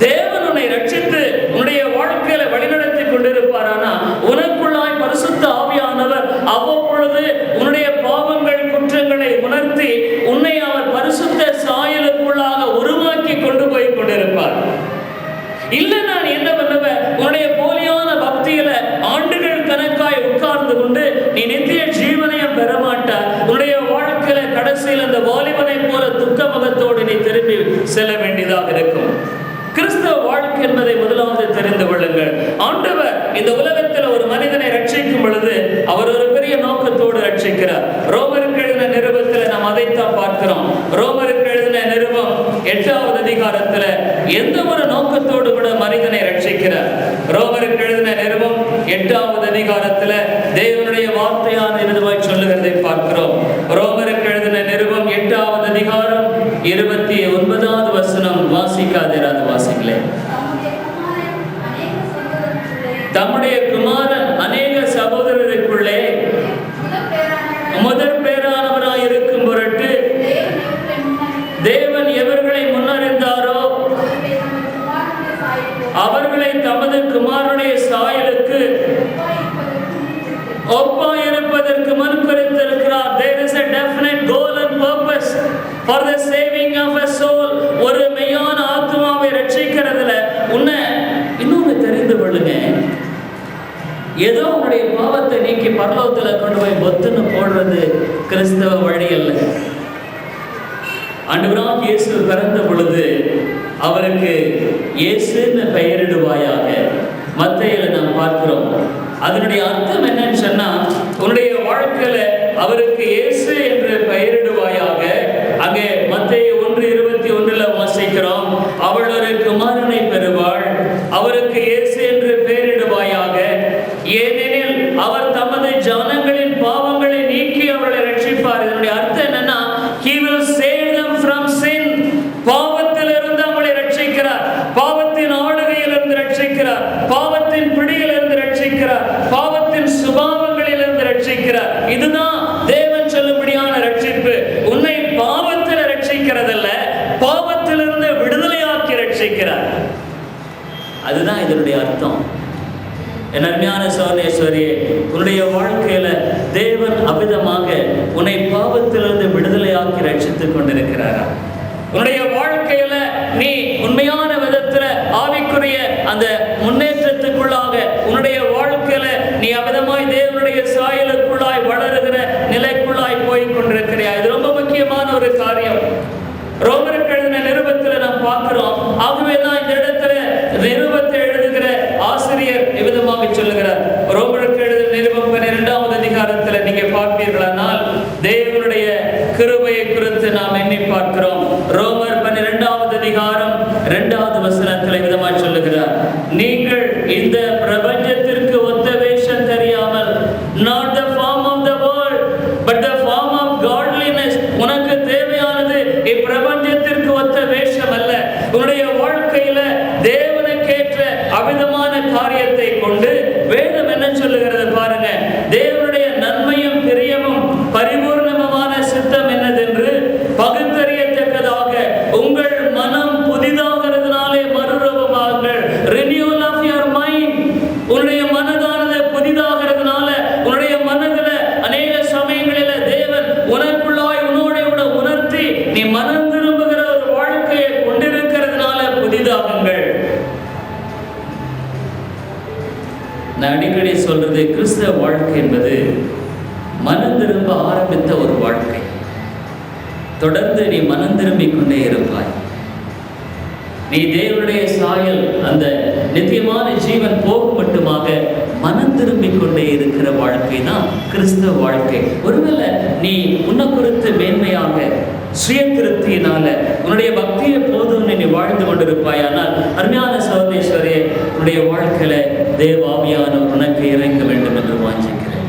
தேவன் உன்னை ரட்சித்து உன்னுடைய வாழ்க்கையில வழிநடத்தி கொண்டிருப்பாரானா, உனக்குள்ளாய் பரிசுத்த ஆவியானவர் அவ்வப்பொழுது உன்னுடைய பாவங்கள் குற்றங்களை உணர்த்தி உன்னை அவர் பரிசுத்த சாயலுக்குள்ளாக உருவாக்கி கொண்டு போய் கொண்டிருப்பார். இல்ல நான் என்ன பண்ணுவேன், உன்னுடைய போலியான பக்தியில ஆண்டுகள் கணக்காய் உட்கார்ந்து கொண்டு நீ நித்திய ஜீவனையும் பெறமாட்டார். உன்னுடைய வாழ்க்கையில கடைசியில் அந்த வாலிபனை போல துக்க முகத்தோடு நீ திரும்பி செல்ல வேண்டியதாக இருக்கும். கிறிஸ்தவ வாழ்க்கை என்பதை முதலாவது தெரிந்து கொள்ளுங்கள். ஆண்டவர் இந்த உலகத்தில் ஒரு மனிதனை ரட்சிக்கும் பொழுது அவர் ஒரு பெரிய நோக்கத்தோடு ரட்சிக்கிறார். ரோமருக்கு எழுதின நிருபத்தில் நாம் அதைத்தான் பார்க்கிறோம். ரோமருக்கு எழுதின நிருபம் 8வது அதிகாரத்தில் எந்த ஒரு நோக்கத்தோடு கூட மனிதனை ரட்சிக்கிறார். ரோமருக்கு எழுதின நிருபம் 8வது அதிகாரத்தில் தேவனுடைய வார்த்தையான விதமாய் சொல்லுகிறதை பார்க்கிறோம். ரோமருக்கு எழுதின நிருபம் 8வது அதிகாரம் 29வது வசனம். வாசிக்காதேராது வாசிங்களே. தம்முடைய குமாரன் அநேக சகோதரருக்குள்ளே முதற் பேரானவராய் இருக்கும் பொருட்டு தேவன் எவர்களை முன்னறிந்தாரோ அவர்களை தமது குமாரனுடைய சாயலுக்கு ஒப்பாயிருப்பதற்கு முன் குறித்திருக்கிறார். There is a definite goal and purpose for the saving of a soul. ஒரு மெய்யான ஆத்மாவை ரட்சிக்கிறதுல உன்னை இன்னொன்று தெரிந்து கொள்ளுங்க. ஏதோ உன்னுடைய பாவத்தை நீக்கி பரலோகத்தில் கொண்டு போய் பொத்துன்னு போடுறது கிறிஸ்தவ வழி அல்ல. ஆண்டவராகிய இயேசு பிறந்த பொழுது அவருக்கு இயேசுன்னு பெயரிடுவாயாக மத்தேயுல நாம் பார்க்கிறோம். அதனுடைய அர்த்தம் என்னன்னு சொன்னா, உன்னுடைய வாழ்க்கையில அவருக்கு இயேசு என்று பெயரிடுவாயாக. அங்கே மத்தேயு 1:21 வாசிக்கிறோம், அவள் ஒரு குமாரனை பெறுவாள், அவருக்கு இயேசு என்று பெயரிடுவாயாக, ஏனெனில் அவர் தமது ஜனங்களின் பாவங்களை நீக்கி அவர்களை ரட்சிப்பார். இதனுடைய அர்த்தம் என்னன்னா, he will save them from sin. பாவத்திலிருந்து அவங்களை ரட்சிக்கிறார், பாவத்தின் ஆளுகையிலிருந்து ரட்சிக்கிறார், பாவத்தின் பிடியிலிருந்து ரட்சிக்கிறார், பாவத்தின் சுபாவங்களிலிருந்து ரட்சிக்கிறார். இதுதான் தேவன் சொல்லும்படியான ரட்சிப்பு. உன்னை பாவத்தில் ரட்சிக்கிறதல்ல, பாவத்திலிருந்து விடுதலையாக்கி ரட்சிக்கிறார். அதுதான் இதனுடைய அர்த்தம். என் அருமையான சகோதரேஸ்வரி, உன்னுடைய வாழ்க்கையில தேவன் அபிதமாக உன்னை பாவத்திலிருந்து விடுதலையாக்கி ரட்சித்துக் கொண்டிருக்கிறாரா? உன்னுடைய வாழ்க்கையில நீ உண்மையான விதத்துல ஆவிக்குரிய அந்த முன்னேற்றத்துக்குள்ளாக உன்னுடைய வாழ்க்கையில நீ அபிதமாய் தேவனுடைய சாயலுக்குள்ளாய் வளருகிற நிலைக்குள்ளாய் போய் கொண்டிருக்கிறியா? இது ரொம்ப முக்கியமான ஒரு காரியம். ரோமருக்கு எழுதின நிருபத்தில் நாம் பார்க்கிறோம். ஆகவேதான் இந்த இடத்துல நிருபத்தை எழுதுகிற ஆசிரியர் இவ்விதமாக சொல்லுகிறார். ரோமருக்கு எழுதின நிருபம் 12வது அதிகாரத்தில் நீங்க பார்ப்பீர்களானால் தேவனுடைய கிருபையை குறித்து நாம் எண்ணி பார்க்கிறோம். ரோமர் 12வது அதிகாரம் 2வது வசனத்தில் விதமாக சொல்லுகிறார், நீங்கள் இந்த பிரபஞ்சத்திற்கு ஒத்த வேஷம் தெரியாமல், not the form of the world but the form of godliness. உனக்கு தேவையானது இப்பிரபஞ்சத்திற்கு ஒத்த வேஷம் அல்ல, உன்னுடைய வாழ்க்கையில தேவனுக்கேற்ற அவிதமான காரியத்தை கொண்டு வேதம் என்ன சொல்லுகிறது பாருங்க. தேவனுடைய நன்மையும் பிரியமும் பரிபூர்ணமான சித்தம் என்னதென்று பகுத்தறியத்தக்கதாக உங்கள் மனம் புதிதாகிறதுனாலே மறுரூபமாகுங்கள். Renewal of your mind. உன்னுடைய மனதானது புதிதாகிறதுனால உன்னுடைய மனதுல அநேக சமயங்களில தேவன் உனக்குள்ளாய் உன்னோட கூட உணர்த்தி நீ மனம் திரும்புகிற ஒரு வாழ்க்கையை கொண்டிருக்கிறதுனால புதிதாகுங்கள். நான் அடிக்கடி சொல்றது, கிறிஸ்தவ வாழ்க்கை என்பது மனம் திரும்ப ஆரம்பித்த ஒரு வாழ்க்கை. தொடர்ந்து நீ மனம் திரும்பிக் கொண்டே இருப்பாய். நீ தேவனுடைய சாயல் அந்த நித்தியமான ஜீவன் போகும் மட்டுமாக மனம் திரும்பிக் கொண்டே இருக்கிற வாழ்க்கை தான் கிறிஸ்தவ வாழ்க்கை. ஒருவேளை நீ உன்னை குறித்து மேன்மையாக சுய திருப்தியினால உன்னுடைய பக்தியை போதும் நீ வாழ்ந்து கொண்டிருப்பாய். ஆனால் அருமையான சகோதரேஸ்வரியே, உன்னுடைய தேவாவியானவர் உனக்கு இறங்க வேண்டும் என்று வாஞ்சிக்கிறேன்.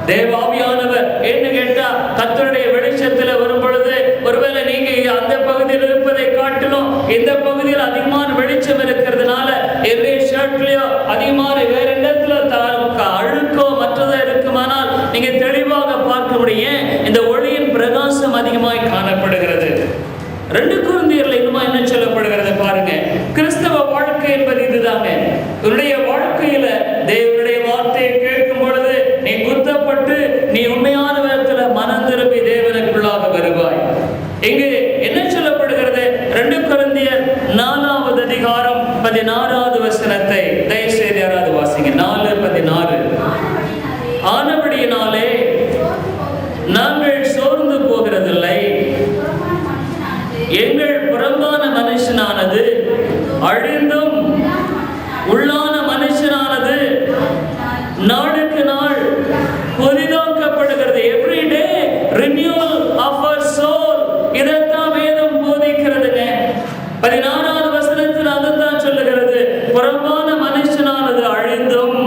தேவாவியானவர் என்ன கேட்டா, கர்த்தருடைய வெளிச்சத்தில் வரும் பொழுது ஒருவேளை நீங்க அந்த பகுதியில் இருப்பதை காட்டிலும் இந்த பகுதியில் அதிகமான வெளிச்சம் இருக்கிறதுனால எவ்ரி ஷர்ட்லயோ அதிகமான வேற இடத்துல அழுக்கோ மற்றதோ இருக்குமானால் நீங்க தெளிவாக பார்க்க முடியும். இந்த ஒளியின் பிரகாசம் அதிகமாய் காணப்படுகிறது. 2 கொரிந்தியர்ல இன்னுமா என்ன சொல்லப்படுகிறது பாருங்க. கிறிஸ்தவ வாழ்க்கை என்பது இதுதாங்க. உன்னுடைய வாழ்க்கையில தேவனுடைய வார்த்தையை கேட்கும் பொழுது நீ குத்தப்பட்டு நீ உண்மையான விதத்துல மனம் திரும்பி தேவனுக்குள்ளாக வருவாய். இங்கு என்ன சொல்லப்படுகிறது? 2 கொரிந்தியர் 4வது அதிகாரம் 16வது வசனத்தை தயவு செய்து யாராவது வாசிங்க. 4:16. ஆனபடியினாலே நாங்கள் சோர்ந்து போகிறதில்லை, எங்கள் புறம்பான மனுஷனானது அழிந்தும் உள்ளான மனுஷனானது நாளுக்கு நாள் புதிதாக்கப்படுகிறது. Every day renewal of our soul. இதைத்தான் வேதம் போதிக்கிறதுங்க. 16வது வசனத்தில் அதைத்தான் சொல்லுகிறது. புறம்பான மனுஷனானது அழிந்தும்,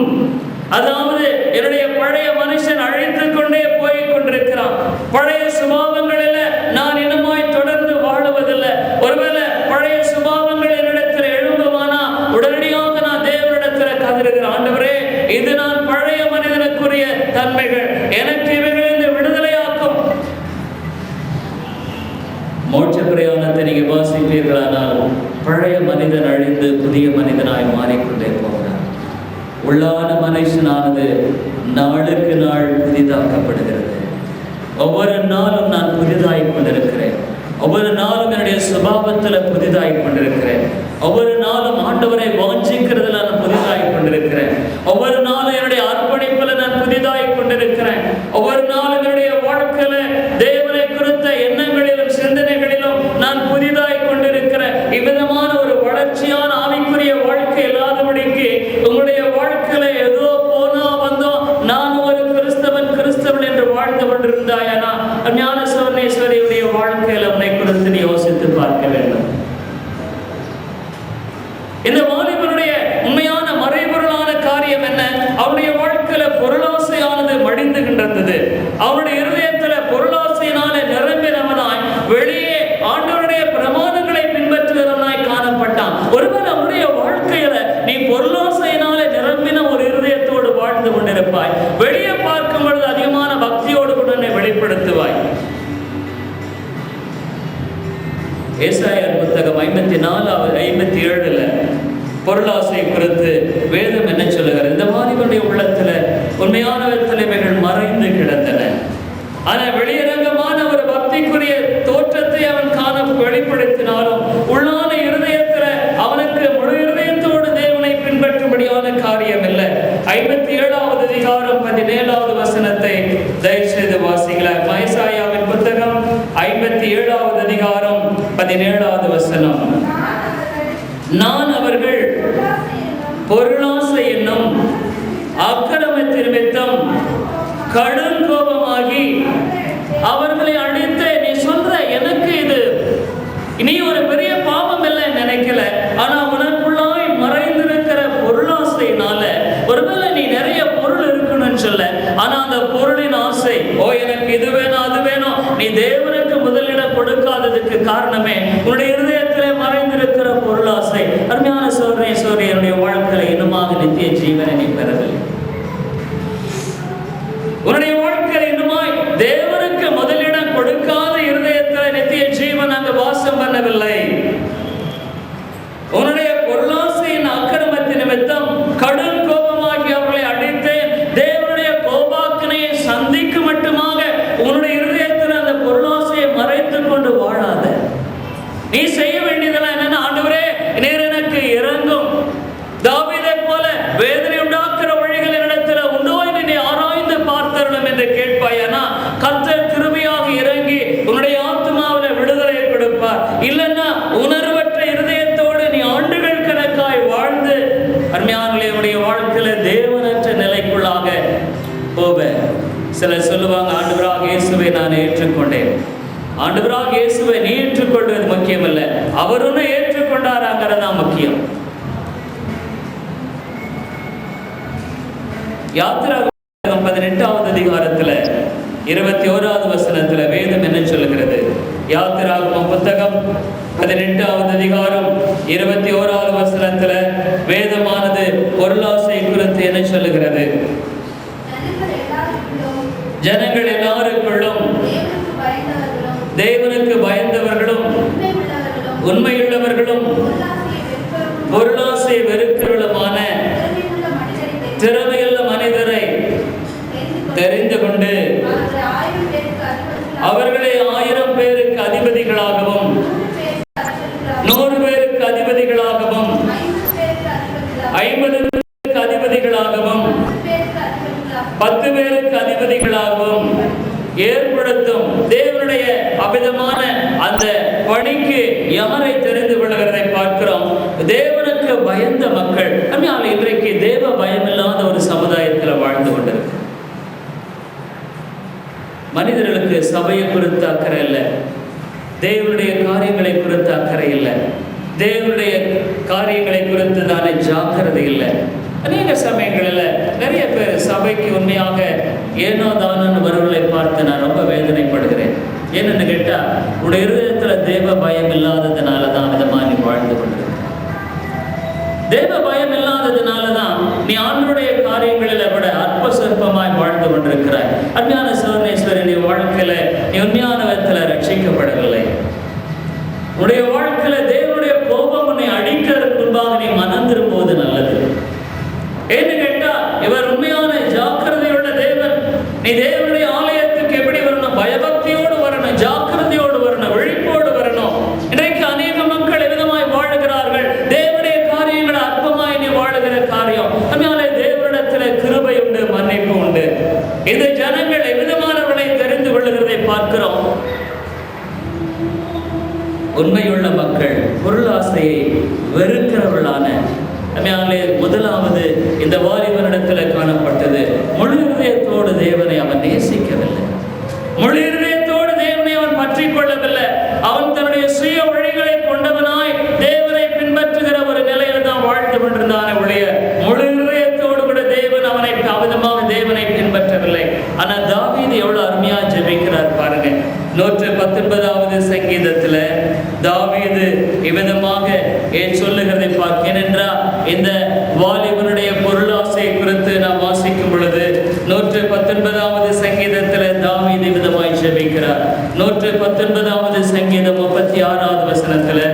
அதாவது என்னுடைய பழைய மனுஷன் அழித்துக் கொண்டே போய் கொண்டிருக்கிறான். பழைய சுபாவங்களில் நான் இன்னுமாய் தொடர்ந்து வாழுவதில்லை. ஒருவேளை பழைய சுபாவங்கள் என்னிடத்தில் எழும்புமானா உடனடியாக நான் தேவனிடத்தில் கதறுகிறேன், ஆண்டவரே இது நான் பழைய மனிதனுக்குரிய தன்மைகள், எனக்கு இவைகளிலிருந்து விடுதலையாக்கும். மோட்ச பிரயாணத்தை நீங்க வாசிப்பீர்களானால் பழைய மனிதன் அழிந்து புதிய மனிதனாய் மாறிக்கொண்டே போகிறார். உள்ளான மனுஷனானது நாளுக்கு நாள் புதிதாக்கப்படுகிறது. ஒவ்வொரு நாளும் நான் புதிதாய் கொண்டிருக்கிறேன். ஒவ்வொரு நாளும் என்னுடைய சுபாவத்தில் புதிதாய் கொண்டிருக்கிறேன். ஒவ்வொரு நாளும் ஆண்டவரை வாஞ்சிக்கிறதுல நான் புதிதாய் கொண்டிருக்கிறேன். ஒவ்வொரு நாளும் என்னுடைய அர்ப்பணிப்புல நான் புதிதாய் கொண்டிருக்கிறேன். ஒவ்வொரு நாளும் என்னுடைய வாழ்க்கையில தேவனை குறித்த எண்ணங்களிலும் சிந்தனைகளிலும் நான் புதிதாய் கொண்டிருக்கிறேன். இவ்விதமான ஒரு வளர்ச்சியான ஆவிக்குரிய வாழ்க்கை இல்லாதபடிக்கு உங்களுடைய வாழ்க்கையில ஏதோ போனா வந்தோம் நான் ஒரு கிறிஸ்தவன் என்று வாழ்ந்து கொண்டிருந்தாயனா ஞான சவர்ணேஸ்வரியுடைய வாழ்க்கையில உன்னை குறித்து நீ யோசித்து பார்க்க வேண்டும். இந்த வாலிபனுடைய உண்மையான மறைபொருளான காரியம் என்ன? அவருடைய வாழ்க்கையில பொருளாசையானது மடிந்துகின்றது. அவருடைய இருதயத்துல பொருளாசையினாலே நிரம்பினவனாய் வெளியே ஆண்டவருடைய பிரமாணங்களை பின்பற்றுகிறவனாய் காணப்பட்டான். ஒருவேளை அவருடைய வாழ்க்கையில நீ பொருளாசையினாலே நிரம்பின ஒரு இருதயத்தோடு வாழ்ந்து கொண்டிருப்பாய். வெளியே பார்க்கும் பொழுது அதிகமான பக்தியோடு கூட வெளிப்படுத்துவாய். ஏசாயார் புத்தகம் 54:57 பொருளாசை குறித்து வேதம் என்ன சொல்லுகிறது? இந்த வாலிபனுடைய உள்ளத்துல உண்மையான விதத்திலைகள் மறைந்து கிடந்தன. ஆனால் வெளியரங்கமான ஒரு பக்திக்குரிய தோற்றத்தை அவன் காண வெளிப்படுத்தினாலும் உள்ளான இருதயத்துல அவனுக்கு முழு இருதயத்தோடு தேவனை பின்பற்றும்படியான காரியம் இல்லை. 57வது அதிகாரம் 17வது வசனத்தை தயவு செய்து வாசிக்கலாம். ஏசாயாவின் புத்தகம் 57வது அதிகாரம் 17வது வசனம். நான் அவர்கள் பொருளாசை என்னும் அக்கிரமத்தின் நிமித்தம் கடும் கோபமாகி அவர்களை அடித்து, நீ சொல்ற எனக்கு இது நீ ஒரு பெரிய பாவம் இல்லை நினைக்கல, ஆனா உனக்குள்ளாய் மறைந்திருக்கிற பொருளாசையினால ஒருவேளை நீ நிறைய பொருள் இருக்கணும்னு சொல்ல, ஆனா அந்த பொருளின் ஆசை, ஓ எனக்கு இது வேணும் அது வேணும், நீ தேவனுக்கு முதலிடம் கொடுக்காததுக்கு காரணமே உன்னுடைய இருதயத்திலே மறைந்திருக்கிற பொருளாசை. அருமையான சோதனை என்னுடைய வாழ்க்கையில இன்னுமாக நித்திய ஜீவனை நீ பெறவில்லை. உன்னுடைய வாழ்க்கையில இன்னுமாய் தேவனுக்கு முதலிடம் கொடுக்காத இருதயத்தில் நித்திய ஜீவன் அங்கு வாசம் பண்ணவில்லை. உன்னுடைய பொருளாசையின் அக்கிரமத்தின் நிமித்தம் கடும் கோபமாகி அவர்களை அடித்தேன். தேவனுடைய கோபாக்கினையை சந்திக்கு மட்டுமாக உன்னுடைய இருதயத்தில் அந்த பொருளாசையை மறைத்துக் கொண்டு வாழாத. நீ செய்ய வேண்டியதெல்லாம் என்னன்னா, ஆண்டவரே நீர் எனக்கு யாத்திராகமம் 18வது அதிகாரத்துல 21வது வசனத்துல வேதம் என்ன சொல்லுகிறது? யாத்திராகமம் புத்தகம் 18வது அதிகாரம் 21வது வசனத்துல வேதமானது பொருளாசை குறித்து என்ன சொல்லுகிறது? ஜனங்கள் எல்லாருக்குள்ளும் தேவனுக்கு பயந்தவர்களும் உண்மையுள்ளவர்களும் பொருளாசை வெறுக்கிறவர்களுமான திறமையுள்ள மனிதரை தெரிந்து கொண்டு அவர்களை 1000 பேருக்கு அதிபதிகளாகவும் 100 பேருக்கு அதிபதிகளாகவும் 50 பேருக்கு அதிபதிகளாகவும் 10 பேருக்கு அதிபதிகளாகவும் ஏற்படுத்தும். தேவனுடைய அபிதமான அந்த பணிக்கு யாரை தெரிந்து கொள்கிறதை பார்க்கிறோம்? தேவனுக்கு பயந்த மக்கள். அதனால இன்றைக்கு தேவ பயம் இல்லாத ஒரு சமுதாயத்தில் வாழ்ந்து கொண்டிருக்கு. மனிதர்களுக்கு சபையை குறித்து அக்கறை இல்லை, தேவனுடைய காரியங்களை குறித்து அக்கறை இல்லை, தேவனுடைய காரியங்களை குறித்து தானே ஜாக்கிரதை இல்லை. அநேக சமயங்களில் நிறைய பேர் சபைக்கு உண்மையாக ஏனோ தானு வருவதை பார்த்து நான் ரொம்ப வேதனைப்படுகிறேன். என்னன்னு கேட்டால், உடைய இருதயத்துல தேவ பயம் இல்லாததுனால தான் விதமாக நீ வாழ்ந்து கொண்டிருக்க. தேவ பயம் இல்லாததுனால தான் நீ ஆண்டவருடைய காரியங்களில் விட அற்ப சொற்பமாய் வாழ்ந்து கொண்டிருக்கிறாய். அஞ்ஞான சோதனேஸ்வரி, நீ வாழ்க்கையில நீ உண்மையான விதத்தில் ரட்சிக்கப்படவில்லை. உன்னுடைய வாழ்க்கையில தேவனுடைய கோபம் உன்னை அடிக்கிறதுக்கு முன்பாக நீ மனம் திரும்புவது நல்லது. ஏன்னு கேட்டா, இவர் உண்மையான ஜாக்கிரதையுள்ள தேவன். நீ தேவனுடைய ஆலயத்துக்கு எப்படி வரணும்? பயபக்தியோடு வரணும், ஜாக்கிரதையோடு வரணும், விழிப்போடு வரணும். இன்றைக்கு அநேக மக்கள் எவ்விதமாய் வாழுகிறார்கள்? தேவனுடைய காரியங்களை அற்பமாய் நீ வாழுகிற காரியம். அதனால தேவனிடத்துல கிருபை உண்டு, மன்னிப்பு உண்டு. இந்த ஜனங்கள் எவ்விதமானவர்களை தெரிந்து கொள்ளுகிறதை பார்க்கிறோம். உண்மையுள்ள மக்கள், பொருளாசையை வெறுக்கிறவர்களான. முதலாவது இந்த வாலிபனிடத்தில் காணப்பட்டது, முழு இதயத்தோடு தேவனை அவன் நேசிக்கவில்லை, முழு இதயத்தோடு தேவனை அவன் பற்றி கொள்ளவில்லை. அவன் தன்னுடைய சுய வழிகளை கொண்டவனாய் தேவனை பின்பற்றுகிற ஒரு நிலையில் தான் வாழ்ந்து கொண்டிருந்தானே ஒழிய முழு இதயத்தோடு கூட தேவன் அவனை அவிதமாக தேவனை பின்பற்றவில்லை. ஆனால் தாவீது எவ்வளவு அருமையா ஜெபிக்கிறார் பாருங்க. 119வது சங்கீதத்துல தாவீது இவ்விதமாக சொல்லுகிறதை பார்க்கிறேன். இந்த வாலிபனுடைய பொருளாசை குறித்து நாம் வாசிக்கும் பொழுது 119வது சங்கீதத்தில் தாவீது விதமாய் ஜெபிக்கிறார். 119வது சங்கீதம் 36வது வசனத்தில்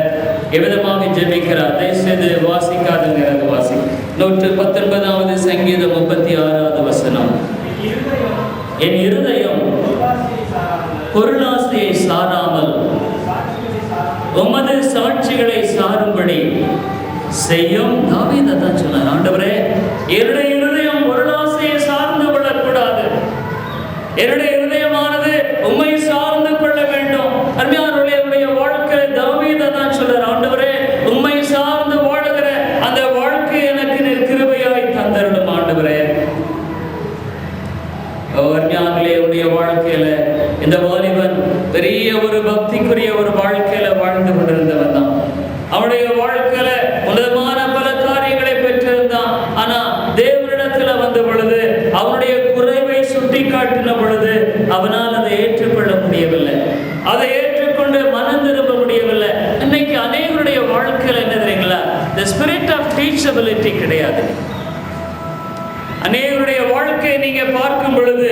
எவ்விதமாக ஜெபிக்கிறார். தயவுசெய்து வாசிக்காதுங்க, வாசி. 119வது சங்கீதம் 36வது வசனம். என் இருதயம் பொருளாசையை சாராமல் உமது சாட்சிகளை சாரும்படி செய்யும். தாவீது தான் சொன்னார், ஆண்டவரே, என்னுடைய இருதயம் பொருளாசையை சார்ந்து கொள்ளக்கூடாது, என்னுடைய இருதயமானது உம்மை சார்ந்து கொள்ள வேண்டும். அருமையானவர்களுடைய வாழ்க்கை தாவீது தான் சொல்றார், ஆண்டவரே, உம்மை சார்ந்து வாழுகிற அந்த வாழ்க்கை எனக்கு நீர் கிருபையாய் தந்தருளும் ஆண்டவரே. அருமையானவர்களுடைய வாழ்க்கையில இந்த வாலிபன் பெரிய ஒரு பக்திக்குரிய ஒரு வாழ்க்கையில வாழ்ந்து கொண்டிருந்தவன் தான். அவனுடைய வாழ்க்கையில உன்னதமான பல காரியங்களை பெற்றிருந்தான். ஆனா தேவனிடத்துல வந்த பொழுது அவனுடைய குறைவை சுட்டி காட்டின பொழுது அவனால் அதை ஏற்றுக்கொள்ள முடியவில்லை, அதை ஏற்றுக்கொண்டு மனம் திரும்ப முடியவில்லை. இன்னைக்கு அநேகருடைய வாழ்க்கையில என்ன தெரியுங்களா, the spirit of teachability கிடையாது. அநேகருடைய வாழ்க்கையை நீங்க பார்க்கும் பொழுது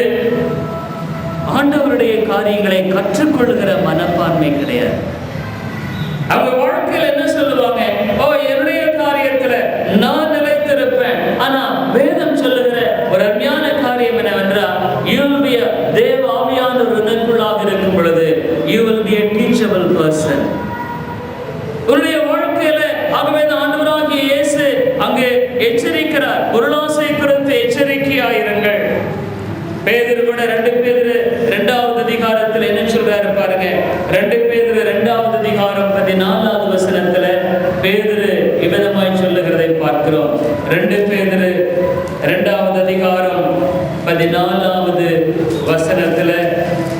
ஆண்டவருடைய காரியங்களை கற்றுக்கொள்ளுகிற மனப்பான்மை கிடையாது. அவங்க வாழ்க்கையில் என்ன சொல்லுவாங்க, ஓ என்னுடைய காரியத்துல நான் நிலைத்திருப்பேன். ஆனா வேதம் சொல்லுகிற ஒரு அருமையான காரியம் என்னவென்றால், you will be a தேவ ஆவியானவர் உனக்குள்ளாக இருக்கும் பொழுது you will be a teachable person. உன்னுடைய வாழ்க்கையில ஆகவே ஆண்டவராகிய இயேசு அங்கே எச்சரிக்கிறார், பொருளாசை குறித்து எச்சரிக்கையாயிருங்கள். பேதுரு கூட 2 பேதுரு 2வது அதிகாரத்தில் என்ன சொல்றாரு பாருங்க. 2 பேதுரு 2வது அதிகாரம் 14வது வசனத்துல பேதுரு இவ்விதமாய் சொல்லுகிறதை பார்க்கிறோம். 2 பேதுரு 2வது அதிகாரம் 14வது வசனத்துல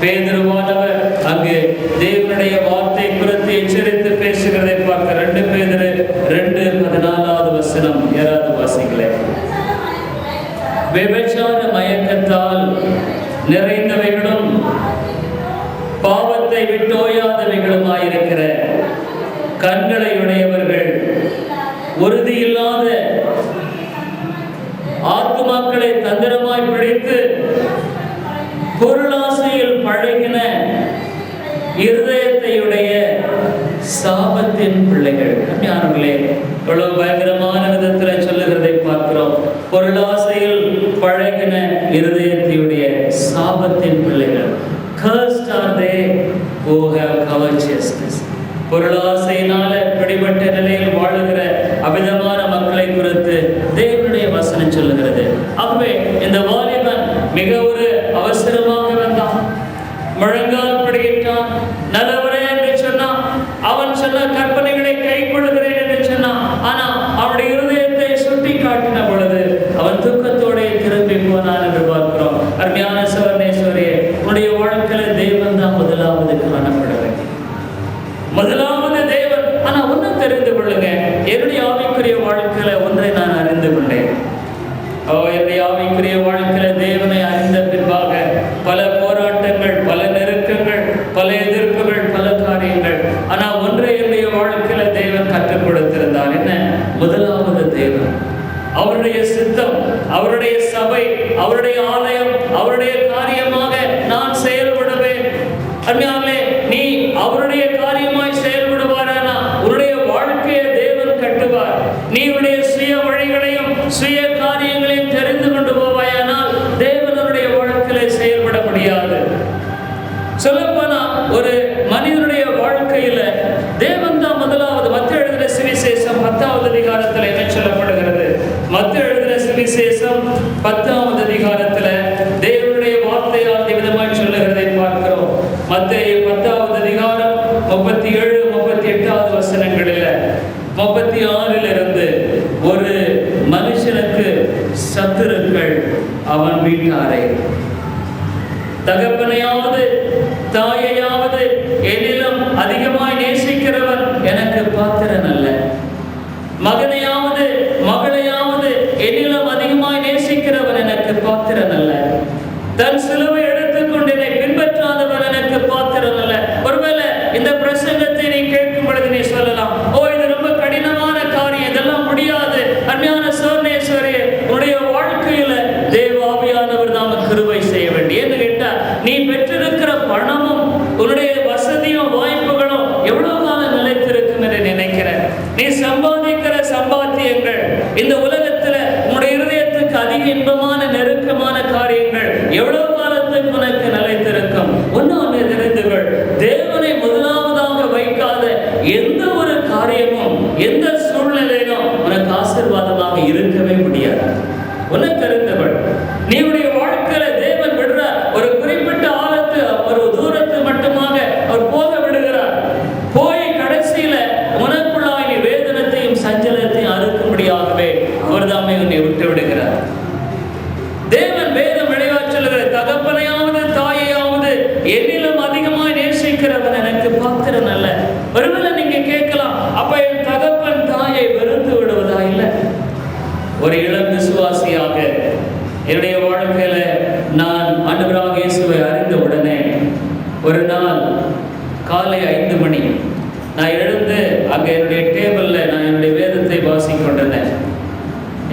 பேதுருவானவர் அங்கு தேவனுடைய வார்த்தை குறித்து எச்சரித்து பேசுகிறதை பார்க்க. 2 பேதுரு 2:14வது வசனம். யாராவது வாசிக்கல? விபச்சார மயக்கத்தால் நிறைந்தவைகளும் பாவத்தை விட்டோயாதவைகளுமாயிருக்கிற கண்களை உடையவர்கள், உறுதியில்லாத ஆத்துமாக்களை தந்திரமாய் பிடித்து பொருளாசையில் பழகின இருதயத்தையுடைய சாபத்தின் பிள்ளைகள். ஞானங்களே, எவ்வளவு பயங்கரமான விதத்தில் சொல்லுகிறதை பார்க்கிறோம். பொருளாசையில் பழகின இருதயத்தையுடைய சாபத்தின் பிள்ளைகள். Cursed are they who have covetousness. பொருளாசையினால பிடிபட்ட நிலையில் வாழுகிற அபிதமான மக்களை குறித்து தேவனுடைய வசனம் சொல்லுகிறது. ஆகவே இந்த வாலிபன் மிக ஒரு அவசரமாக வந்தான், முழங்கால் படியிட்டான், நல்லவரே என்று சொன்னான். அவன் சொன்ன கற்பனைகளை கை கொள்ளுகிறேன் என்று சொன்னான். ஆனா அவனுடைய இருதயத்தை சுட்டி காட்டின பொழுது அவன் துக்கத்தோட திரும்பி போனான் என்று பார்க்கிறோம். அருமையான சவர்ணேஸ்வரியே, உன்னுடைய வாழ்க்கையில தேவன் தான் முதலாவது காணப்பட வேண்டும். முதலாவது தேவன். ஆனா ஒண்ணு தெரிந்து கொள்ளுங்க, என்னுடைய ஆவிக்குரிய வாழ்க்கையில ஒன்றை நான் அறிந்து கொண்டேன். என்னுடைய ஆவிக்குரிய வாழ்க்கையில தேவனை அறிந்த பின்பாக பல போராட்டங்கள், பல நெருக்கங்கள், பல எதிர்ப்புகள், பல காரியங்கள். ஆனா ஒன்றை என்னுடைய வாழ்க்கையில தேவன் கற்றுக் கொடுத்திருந்தார். என்ன? முதலாவது தேவன், அவருடைய சித்தம், அவருடைய சபை, அவருடைய ஆலயம், அவருடைய காரியமாக நான் செயல்படுவேன். அருமையானே, நீ அவருடைய காரியமாய் செயல்படுவாரானா உன்னுடைய வாழ்க்கையை தேவன் கட்டுவார். நீ உன்னுடைய சுய வழிகளையும் சுய காரியங்களையும் தெரிந்து கொண்டு போவாயானால் தேவனுடைய வாழ்க்கையில செயல்பட முடியாது. சொல்லப்போனா ஒரு மனிதனுடைய வாழ்க்கையில தேவன் தான் முதலாவது. மத்தேயு எழுதின சுவிசேஷம் 10வது அதிகாரத்தில் என்ன சொல்லப்படுகிறது? மத்தேயு எழுதின சுவிசேஷம் 10வது அதிகாரத்தில் தேவனுடைய வார்த்தையால் விதமாய் சொல்லுகிறதை பார்க்கிறோம். மத்தேயு 10வது அதிகாரம் 37, 38வது வசனங்களில் 36 ஒரு மனுஷனுக்கு சத்துருக்கள் அவன் வீட்டாரை, தகப்பனையாவது தாயையாவது என்னிலும் அதிகமாய் நேசிக்கிறவன் எனக்கு பாத்திரன் அல்ல. மகனையாவது மகளையாவது என்னிலும் அதிகமாய் நேசிக்கிறவன் எனக்கு பாத்திரன் அல்ல. தன் சிலுவை எடுத்துக்கொண்டு என்னை பின்பற்றாதவன் எனக்கு பாத்திரன் அல்ல. ஒருவேளை இந்த பிரசங்கத்தை நீ கேட்கும் பொழுது நீ சொல்லலாம், ஓ இது ரொம்ப கடினமான காரியம், இதெல்லாம் முடியாது. அருமையான சோர்ணேஸ்வரே, உன்னுடைய வாழ்க்கையில தேவாவியானவர் நாம கிருபை செய்ய வேண்டிய. ஏன்னு கேட்டா, நீ பெற்றிருக்கிற பணமும் உன்னுடைய வசதியும் வாய்ப்புகளும் எவ்வளவு காலம் நிலைத்திருக்கும் என்று நினைக்கிற? நீ சம்பாதிக்கிற சம்பாத்தியங்கள் இந்த உலகத்துல உன்னுடைய இருதயத்துக்கு அதிக இன்பமான நெருக்கமான காரியங்கள் எவ்வளவு காலத்துக்கு உனக்கு நிலைத்திருக்கும்? ஒன்னு தெரிந்துகள், தேவனை முதலாவதாக வைக்காத எந்த ஒரு காரியமும் எந்த சூழ்நிலையிலும் உனக்கு ஆசீர்வாதமாக இருக்கவே முடியாது. உனக்கு தெரிந்தவள், நீ உடைய வாழ்க்கையில தேவன் விடுற ஒரு குறிப்பிட்ட ஆழத்து ஒரு தூரத்து மட்டுமாக அவர் போக விடுகிறார். போய் கடைசியில உனக்குள்ளாய் நீ வேதனத்தையும் சஞ்சலத்தையும் அறுக்கும்படியாகவே அவர் தாமே உன்னை விட்டு விடுகிறார். தேவன் வேதம் விளைவா சொல்லுகிற, தகப்பனையாவது தாயையாவது என்னிலும் அதிகமாய் நேசிக்கிறவன் எனக்கு பாத்திரன் அல்ல. ஒருவேளை நீங்க கேட்கலாம், அப்ப என் தகப்பன் தாயை வெறுத்து விடுவதா? இல்லை. ஒரு இளம் விசுவாசியாக என்னுடைய வாழ்க்கையில நான் ஆண்டவராகிய இயேசுவை அறிந்த உடனே ஒரு நாள் காலை 5 மணி நான் எழுந்து அங்கே என்னுடைய டேபிள்ல நான் என்னுடைய வேதத்தை வாசிக்கொண்டிருந்தேன்.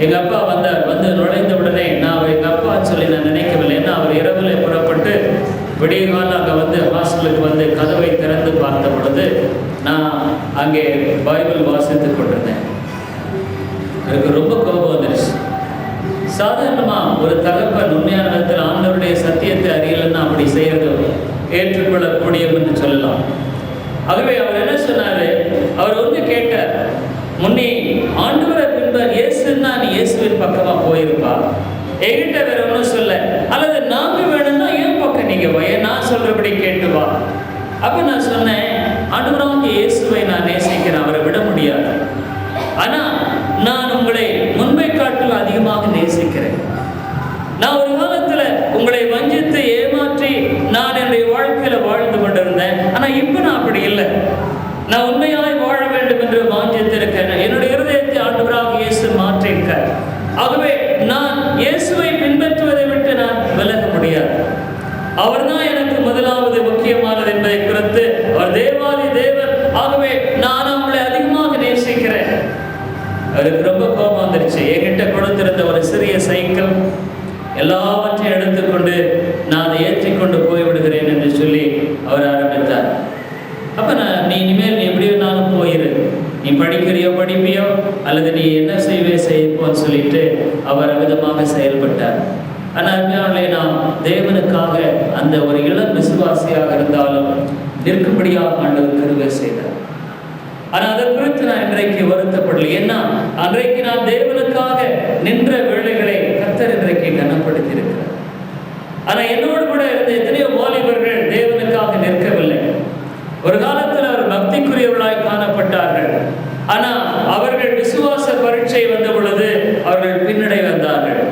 எங்க அப்பா வந்தார். வந்து நுழைந்த உடனே நான் எங்க அப்பா சொல்லி நான் நினைக்கவில்லை. ஏன்னா அவர் இரவில் புறப்பட்டு விடிய காலம் அங்கே வந்து ஹாஸ்டலுக்கு வந்து கதவை திறந்து பார்த்த பொழுது நான் அங்கே பைபிள் வாசித்து கொண்டிருந்தேன். எனக்கு ரொம்ப கோபம் வந்துருச்சு. சாதாரணமா ஒரு தகப்பன் உண்மையான விதத்தில் ஆண்டவருடைய சத்தியத்தை அறியலன்னா அப்படி செய்யறது ஏற்றுக்கொள்ளக்கூடியது என்று சொல்லலாம். ஆகவே அவர் என்ன சொன்னாரு? அவர் வந்து கேட்டார், முன்னே ஆண்டவரை பின்பர் இயேசுன்னா நீ இயேசுவின் பக்கமா போயிருப்பா, என்கிட்ட வேற ஒன்றும் சொல்ல, அல்லது நாங்க வேணும்னா என் பக்கம் நீங்க போய் நான் சொல்றபடி கேட்டு வா. அப்ப நான் சொன்னேன், ஆண்டவராகிய இயேசுவை நான் நேசிக்கிறேன், அவரை விட முடியாது. ஆனா நான் உங்களை முன்பை காட்டில் அதிகமாக நேசிக்கிறேன். நான் ஒரு காலத்துல உங்களை வஞ்சித்து ஏமாற்றி நான் என்னுடைய வாழ்க்கையில வாழ்ந்து கொண்டிருந்தேன். ஆனா இப்ப நான் அப்படி இல்லை. நான் உண்மையாய் வாழ வேண்டும் என்று வாஞ்சித்திருக்கிறேன். என்னுடைய இருதயத்தை ஆண்டவராகிய இயேசு மாற்றியிருக்கார். ஆகவே நான் இயேசுவை பின்பற்ற அவர்தான் எனக்கு முதலாவது முக்கியமானது என்பதை குறித்து அவர் தேவாதி தேவன். ஆகவே நான் அவங்களை அதிகமாக நேசிக்கிறேன். அவருக்கு ரொம்ப கோபம் வந்துருச்சு. என்கிட்ட கொடுத்திருந்த ஒரு சிறிய சைக்கிள் எல்லாவற்றையும் எடுத்துக்கொண்டு நான் அதை ஏற்றிக்கொண்டு போய்விடுகிறேன் என்று சொல்லி அவர் ஆரம்பித்தார். அப்ப நீ இனிமேல் நீ எப்படி வேணாலும் போயிரு, நீ படிக்கிறியோ படிப்பியோ அல்லது நீ என்ன செய்வோன்னு சொல்லிட்டு அவர் விதமாக செயல்பட்டார். ஆனால் நாம் தேவனுக்காக அந்த ஒரு இளம் விசுவாசியாக இருந்தாலும் நிற்கும்படியாக ஆண்டவர் கிருபை செய்தார். ஆனால் அதை குறித்து நான் இன்றைக்கு வருத்தப்படலை. ஏன்னா அன்றைக்கு நான் தேவனுக்காக நின்ற வேளைகளை கர்த்தர் இன்றைக்கு கனப்படுத்தி இருக்கிறார். ஆனால் என்னோடு கூட இருந்த எத்தனையோ வாலிபர்கள் தேவனுக்காக நிற்கவில்லை. ஒரு காலத்தில் அவர் பக்திக்குரியவர்களாய் காணப்பட்டார்கள். ஆனால் அவர்கள் விசுவாச பரீட்சை வந்த பொழுது அவர்கள் பின்னடை வந்தார்கள்.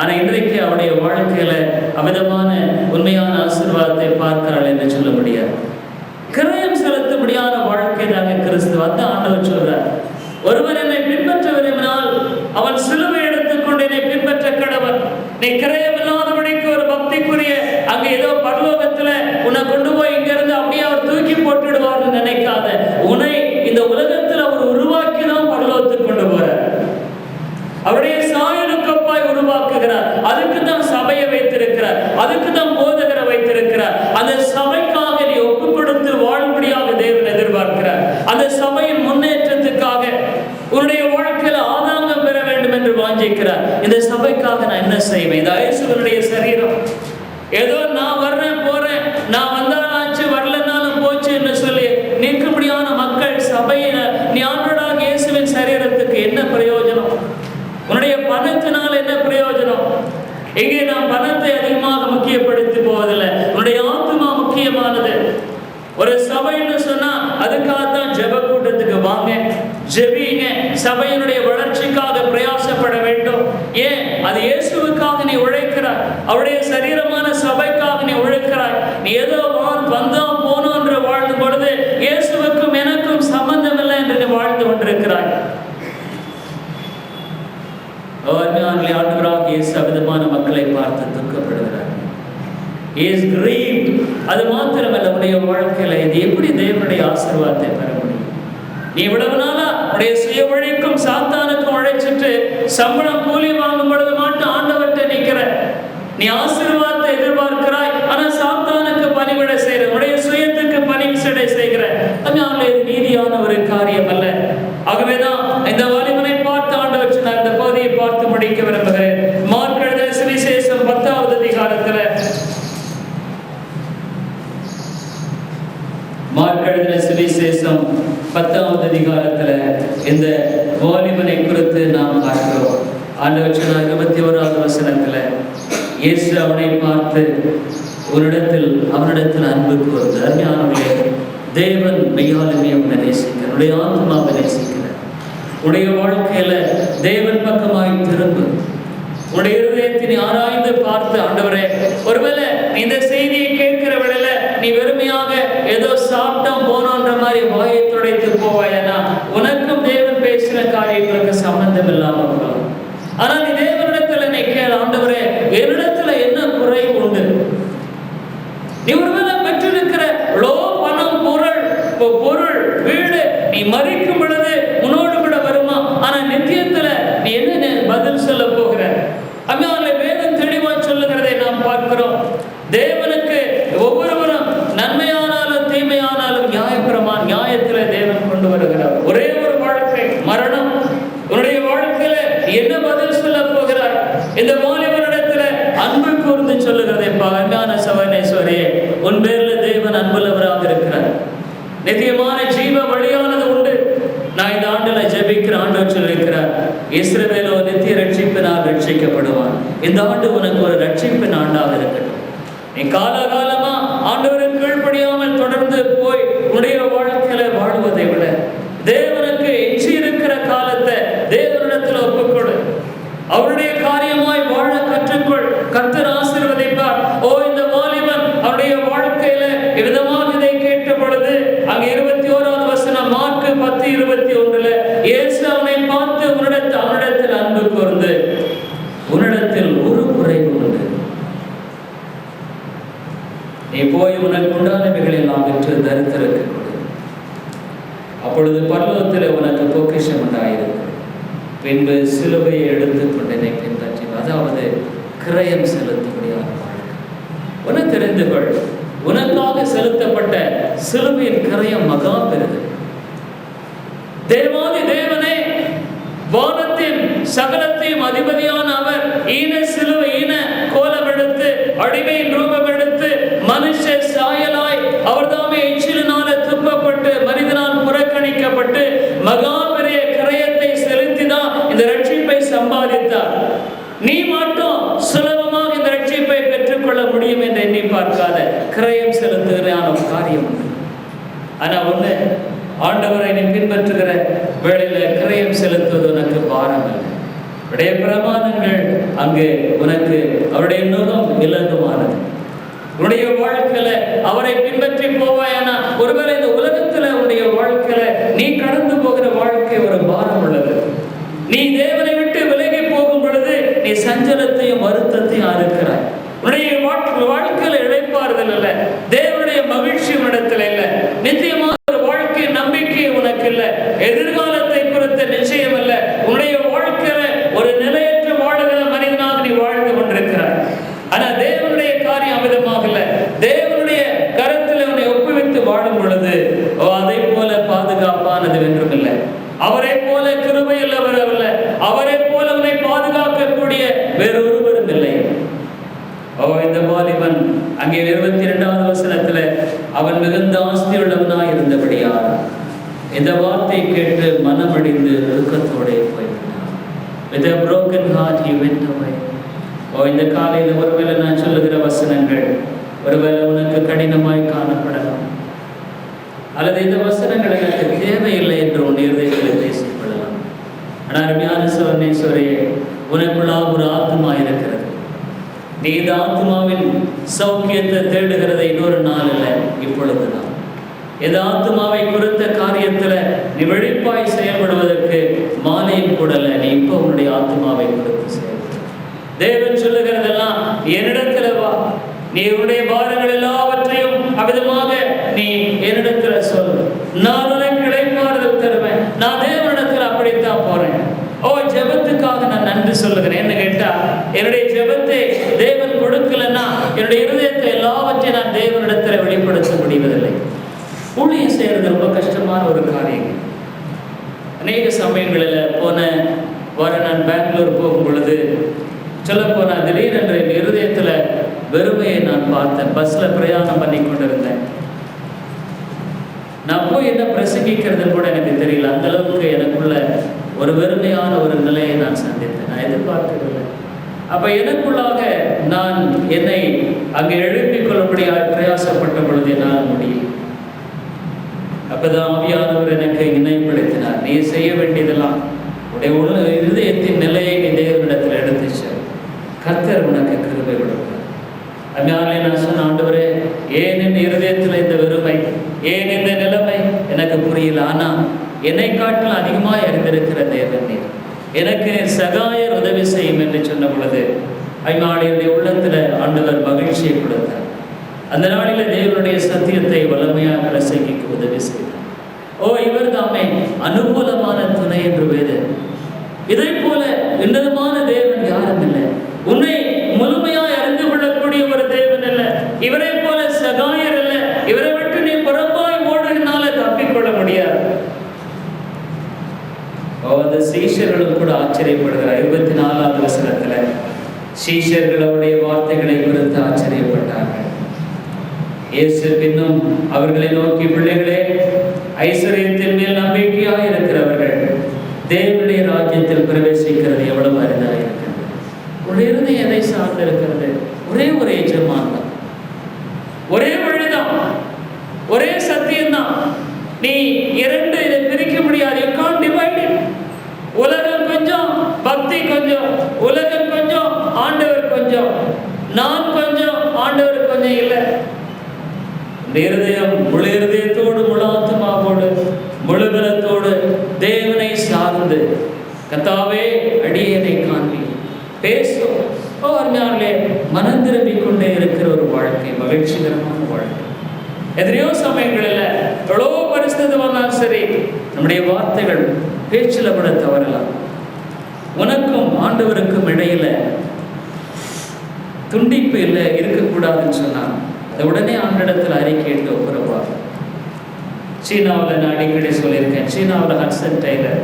ஆனால் இன்றைக்கு அவருடைய வாழ்க்கையில அமிதமான உண்மையான ஆசீர்வாதத்தை பார்க்கிறாள் என்று சொல்ல முடியாது. கிரயம் செலுத்தும்படியான வாழ்க்கை தாங்க கிறிஸ்துவ. அந்த ஆண்டவர் சொல்றார், ஒருவர் என்னை பின்பற்ற விரும்பினால் அவன் சிலுவை எடுத்துக்கொண்டு என்னை பின்பற்ற கடவன். நீ கிரயம் இல்லாதபடிக்கு ஒரு பக்திக்குரிய அங்க ஏதோ பரலோகத்துல உன்னை கொண்டு போய் இங்க இருந்து அப்படியே அவர் தூக்கி போட்டுடுவார்னு நினைக்காத. உன்னை இந்த உலகத்தில் அவர் உருவாக்கிதான் பரலோகத்துக்கு கொண்டு போறார். அவருடைய சாயலுக்கப்பாய் உருவாக்குகிறார். அதுக்கு தான் சபையை வைத்திருக்கிறார், அதுக்கு தான் போதகரை வைத்திருக்கிறார். அந்த சபைக்காக நீ ஒப்பு கொடுத்து வாழும்படியாக தேவன் எதிர்பார்க்கிறார். அந்த சபையின் முன்னேற்றத்துக்காக உன்னுடைய வாழ்க்கையில ஆதாங்கம் பெற வேண்டும் என்று வாஞ்சிக்கிறார். இந்த சபைக்காக நான் என்ன செய்வேன்? இந்த இயேசுவினுடைய சரீரம் ஏதோ நான் வர்றேன் போறேன், நான் வந்தாலாச்சு வரலனாலும் போச்சு என்று சொல்லி நிற்கும்படியான மக்கள் சபையில நீ ஆண்டவராக இயேசுவின் சரீரத்துக்கு என்ன பிரயோஜனம்? உன்னுடைய பணத்தினால் என்ன பிரயோஜனம்? எங்கே நாம் பணத்தை அதிகமாக முக்கியப்படுத்தி போவதில்லை. உன்னுடைய ஆத்மா முக்கியமானது. ஒரு சபைன்னு சொன்னா அதுக்காகத்தான் ஜெப கூட்டத்துக்கு வாங்க, ஜெபிங்க, சபையினுடைய வளர்ச்சிக்காக பிரயாசப்பட வேண்டும். ஏன்? அது இயேசுவுக்காக நீ உழைக்கிறாய், அவருடைய சரீரமான சபைக்காக நீ உழைக்கிறாய். நீ ஏதோ வந்தா போனோம் என்று வாழ்ந்து பொழுது இயேசுவுக்கும் எனக்கும் சம்பந்தம் இல்லை என்று நீ வாழ்ந்து கொண்டிருக்கிறாய். ஆண்டவராக இயேசு அவிதமான மக்களை பார்த்து துக்கப்படுகிறார். அது மாத்திரமல்ல, உடைய வாழ்க்கையில இது எப்படி தேவனுடைய ஆசீர்வாதத்தை பெற முடியும்? நீ இவ்வளவு நாளா உடைய சுய உழைக்கும் சாத்தானுக்கும் உழைச்சிட்டு சம்பளம் கூலி வாங்கும் பொழுது மட்டும் ஆண்டவர்கிட்ட நிக்கிற. நீ ஆசீர்வாதத்தை எதிர்பார்க்கிறாய், ஆனா சாத்தானுக்கு பணிவிட செய்கிற, உடைய சுயத்துக்கு பணிவிடை செய்கிற. அதனால இது நீதியான ஒரு காரியம் அல்ல. ஆகவேதான் இந்த வாலிபனை பார்த்து ஆண்டவர் சொன்னார். இந்த பகுதியை பார்த்து முடிக்க விரும்புகிறேன். மார்க் எழுதின சுவிசேஷம் 10வது அதிகாரத்துல, மார்க் எழுதின சுவிசேஷம் 10வது அதிகாரத்துல இந்த வாலிபனை குறித்து நாம் பார்க்கிறோம். ஆண்டவர் சொன்னார் 21வது வசனத்துல, இயேசு அவனை பார்த்து அவனிடத்தில் அன்பு கூர்ந்து. அருமையானவர்களே, தேவன் மெய்யாலுமே அவனை நேசிக்கிறார், உடைய ஆத்மாவை நேசிக்கிறார். உடைய வாழ்க்கையில தேவன் பக்கமாய் திரும்ப, உடைய இருதயத்தினை ஆராய்ந்து பார்த்து, ஆண்டவரே, ஒருவேளை இந்த செய்தியை கேட்கிற வேளையில நீ வெறுமையாக ஏதோ சாப்பிட்டோம் போனோன்ற மாதிரி வாயை துடைத்து போவாயனா உனக்கும் தேவன் பேசின காரியங்களுக்கு சம்பந்தம் இல்லாமல் போகலாம். ஆனா நீ தேவனிடத்துல நீ கேள, ஆண்டவரே, என்னிடத்துல என்ன குறை உண்டு? நீ ஒருவேளை பெற்றிருக்கிற பணம், பொருள், வீடு நீ மறிக்கும் பொழுது உன்னோடு கூட வருமா? ஆனா நித்தியத்துல நீ என்ன பதில் சொல்ல போகிற? அம்மையாலே வேதம் தெளிவா சொல்லுகிறதை நாம் பார்க்கிறோம். தேவனுக்கு ஒவ்வொருவரும் நன்மையானாலும் தீமையானாலும் நியாயத்துல தேவன் கொண்டு வருகிறார். ஒரே ஒரு வாழ்க்கை, மரணம். உன்னுடைய வாழ்க்கையில என்ன பதில் சொல்ல போகிறார்? இந்த வாலிபனிடத்துல அன்பு கூர்ந்து சொல்லுகிறதை அன்பான சகோதரனே, உன் பேர்ல தேவன் அன்புள்ளவராக இருக்கிறார். நித்தியமான ஜீவ வழியானது உண்டு. நான் இந்த ஆண்டுல ஜெபிக்கிற ஆண்டவர் சொல்லியிருக்கிறார், இஸ்ரவேலோ நித்திய ரட்சிப்பினால் ரட்சிக்கப்படுவான். இந்த ஆண்டு உனக்கு ஒரு ரட்சிப்பின் ஆண்டாக இருக்கட்டும். நீ காலகாலமா ஆண்டவருக்கு கீழ்ப்படியாமல் தொடர்ந்து போய் உன்னுடைய வாழ்க்கையில வாழ்வதை விட தேவனுக்கு எஞ்சி இருக்கிற காலத்தை தேவனிடத்தில் ஒப்புக்கொடு. அவருடைய காரியமாய் வாழ கற்றுக்கொள். கர்த்தர் ஆசீர்வதிப்பார். இந்த வாலிபன் அவருடைய வாழ்க்கையில விதமாக இதை கேட்ட பொழுது அங்கே 21வது வசனம், மார்க் 10:21, இயேசு அவனை பார்த்து அவனிடத்தில் அன்பு கூர்ந்து, உன்னிடத்தில் ஒரு குறைவு உண்டு. நீ போய் உனக்கு உண்டானவைகள் எல்லாம் விற்று தரித்திரருக்கு கொடு, அப்பொழுது பரலோகத்தில் உனக்கு பொக்கிஷம் உண்டாயிருக்கும். பின்பு சிலுவையை எடுத்துக்கொண்டு என்னை பின்பற்றி. அதாவது கிரயம் செலுத்தும்படியான வாழ்க்கை. உனக்கு தெரிந்து கொள், உனக்காக செலுத்தப்பட்ட சிலுவையின் கிரயம் மகா பெரிது. தேவாதி தேவனே, வானத்தின் சகலத்தையும் அதிபதியான அவர் ஈன சிலுவை ஈன கோலம் எடுத்து அடிமையின் ரூபம் எடுத்து மனுஷ சாயலாய் அவர் தாமே எச்சிலினால துப்பப்பட்டு மனிதனால் புறக்கணிக்கப்பட்டு மகா பெரிய கிரயத்தை செலுத்திதான் இந்த ரட்சிப்பை சம்பாதித்தார். நீ மட்டும் சுலபமாக இந்த ரட்சிப்பை பெற்றுக்கொள்ள முடியும் என்று எண்ணி பார்க்காத கிரயம் செலுத்துகிறான ஒரு காரியம் உண்டு. ஆனா ஒண்ணு, ஆண்டவரை நீ பின்பற்றுகிற வேளையில கிரயம் செலுத்துவது உனக்கு பாரம் இல்லை. அவருடைய பிரமாணங்கள் அங்கு உனக்கு அவருடைய நுகம் இலகுவானது. உன்னுடைய வாழ்க்கையில அவரை பின்பற்றி போவாயானா ஒருவேளை இந்த உலகத்துல உன்னுடைய வாழ்க்கையில நீ கடந்து போகிற வாழ்க்கை ஒரு பாரம் உள்ளது. நீ தேவனை விட்டு விலகி போகும் பொழுது நீ சஞ்சலத்தையும் வருத்தத்தையும் அறுக்கிறாய். உன்னுடைய வாழ்க்கையில இழைப்பாறுதல் இல்லை, தேவனுடைய மகிழ்ச்சி இடத்துல இல்லை, நிச்சயமாக ஒரு வாழ்க்கை நம்பிக்கை உனக்கு இல்லை, எதிர்காலத்தை குறித்த நிச்சயம் இல்லை. உன்னுடைய வாழ்க்கையில ஒரு நிலையற்ற வாழுகிற மனிதனாக நீ வாழ்ந்து கொண்டிருக்கிறாய். ஆனா தேவனுடைய காரியம் அமிதமாக இல்லை. தேவனுடைய கருத்தில் உன்னை ஒப்புவித்து வாழும் பொழுது அதை போல பாதுகாப்பானது என்றும் இல்லை, அவரை போல கிருபை உள்ளவர் அல்ல, அவரை போல உன்னை பாதுகாக்கக்கூடிய வேறொருவரும் இல்லை. இந்த வாலிபன் அங்கே 22வது வசனத்துல அவன் மிகுந்த ஆஸ்தி உள்ளவனாய் இருந்தபடியால் இந்த வார்த்தை கேட்டு மனமடிந்து துக்கத்தோட போய்விட்டான். With a broken heart he went away. இந்த காலையில் ஒருவேளை நான் சொல்லுகிற வசனங்கள் ஒருவேளை உனக்கு கடினமாய் காணப்படலாம், அல்லது இந்த வசனங்கள் எனக்கு தேவையில்லை என்று உன் இருதயத்தில் பேசிக்கொள்ளலாம். ஆனால் அருமையான சோதனேஸ்வரையே, உனக்குள்ளாக ஒரு ஆத்மா இருக்கிறது. நீ இந்த ஆத்மாவின் சௌக்கியத்தை தேடுகிறதை இன்னொரு நாள் இல்லை, இப்பொழுதுதான். இந்த ஆத்மாவை குறித்த காரியத்துல நீ வெளிப்பாய் செயல்படுவதற்கு மாலையும் கூடல, நீ இப்போ உன்னுடைய ஆத்மாவை குறித்து செயல்படு. தேவன் சொல்லுகிறதெல்லாம் என்னிடத்துல வா, நீ உன்னுடைய பாரங்கள் எல்லாவற்றையும் அவிதமாக நீ என்னிடத்துல சொல், நான் உனக்கு இளைப்பாறுதல் தருவேன். நான் தேவனிடத்துல அப்படித்தான் போறேன். ஜெபத்துக்காக நான் நன்றி சொல்லுகிறேன். என்ன கேட்டா, என்னுடைய ஜெபத்தை தேவன் கொடுக்கலன்னா என்னுடைய இருதயத்தை எல்லாவற்றையும் நான் தேவனிடத்துல வெளிப்படுத்த முடிவதில்லை. ஊழியம் செய்யறது ரொம்ப கஷ்டமான ஒரு காரியம். அநேக சமயங்களில் போன வாரம் நான் பெங்களூர் போகும் பொழுது சொல்ல போனா திடீரென்று என் இருதயத்துல வெறுமையை நான் பார்த்தேன். பஸ்ல பிரயாணம் பண்ணி கொண்டிருந்தேன். நான் போய் என்ன பிரசங்கிக்கிறது கூட எனக்கு தெரியல. அந்த அளவுக்கு எனக்குள்ள ஒரு வெறுமையான ஒரு நிலையை நான் சந்தித்தேன். நான் எதிர்பார்க்கவில்லை. அப்ப எனக்குள்ளாக நான் என்னை அங்கே எழுப்பிக் கொள்ளபடியாக பிரயாசப்பட்ட பொழுது என்னால் முடியும். அப்பதான் ஆவியானவர் எனக்கு நினைவுபடுத்தினார், நீ செய்ய வேண்டியதெல்லாம் உடைய இருதயத்தின் நிலையை நீ தேவனிடத்தில் எடுத்துச்சு, கர்த்தர் உனக்கு கிருபை கொடுப்பார். அதனாலே நான் சொன்ன, ஆண்டவரே, ஏன் என் இருதயத்தில் இந்த வெறுமை, ஏன் இந்த நிலைமை எனக்கு புரியல. ஆனா என்னை காட்டில் அதிகமாக அறிந்திருக்கிற தேவன் நீர், எனக்கு சகாயர் உதவி செய்யும் என்று சொன்ன பொழுது ஐநாளுடைய உள்ளத்துல ஆண்டவர் மகிழ்ச்சியை கொடுத்தார். அந்த நாளில தேவனுடைய சத்தியத்தை வல்லமையாக பிரசங்கிக்க உதவி செய்தார். இவர் தாமே அனுகூலமான துணை என்று வேறு. இதை போல உன்னதமான தேவன் யாரும் இல்லை. உன்னை முழுமையாய் அறிந்து கொள்ளக்கூடிய ஒரு தேவன் இல்லை. இவரை போல சகாயர் இல்லை. இவரை விட்டு நீ புறம்பாய் ஓடுகிறனால தப்பிக்கொள்ள முடியாது. அந்த சீஷர்களும் கூட ஆச்சரியப்படுகிறார். 24வது வசனத்துல சீஷர்கள் அவருடைய வார்த்தைகளை குறித்து ஆச்சரியப்பட்டார்கள். இயேசு பின்னும் அவர்களை நோக்கி, பிள்ளைகளே, ஐஸ்வர்யத்தின் மேல் நம்பிக்கையாக இருக்கிறவர்கள் தேவனுடைய ராஜ்யத்தில் பிரவேசிக்கிறது எவ்வளவு அரிதாக இருக்கிறது. உடைய இருதயம் எதை சார்ந்து இருக்கிறது? ஒரே ஒரு எஜமான் தான், ஒரே வழிதான், ஒரே சத்தியம்தான். நீ இரண்டு இதை பிரிக்க முடியாது. You can't divide it. உலகம் கொஞ்சம், பக்தி கொஞ்சம். உலகம் கொஞ்சம், ஆண்டவர் கொஞ்சம். நான் கொஞ்சம், ஆண்டவர் கொஞ்சம் இல்லை. இருதயம் முழு இருதயத்தோடு, முழு ஆத்மாவோடு, முழு பலத்தோடு தேவனை சார்ந்து, கர்த்தாவே, அடியேனை காண்பி, பேசும். அருமையானே, மனம் திரும்பிக் கொண்டே இருக்கிற ஒரு வாழ்க்கை, மகிழ்ச்சிகரமான வாழ்க்கை. எத்தனையோ சமயங்களில் எவ்வளோ பரிசுத்தம் வந்தாலும் சரி, நம்முடைய வார்த்தைகள் பேச்சில் கூட தவறலாம். உனக்கும் ஆண்டவருக்கும் இடையில துண்டிப்பு இல்லை இருக்கக்கூடாதுன்னு சொன்னான். அதை உடனே ஆண்டிடத்தில் அறிக்கையிட்டு ஒப்புரவா. சீனாவில் நான் அடிக்கடி சொல்லியிருக்கேன், சீனாவில் ஹட்சன் டெய்லர்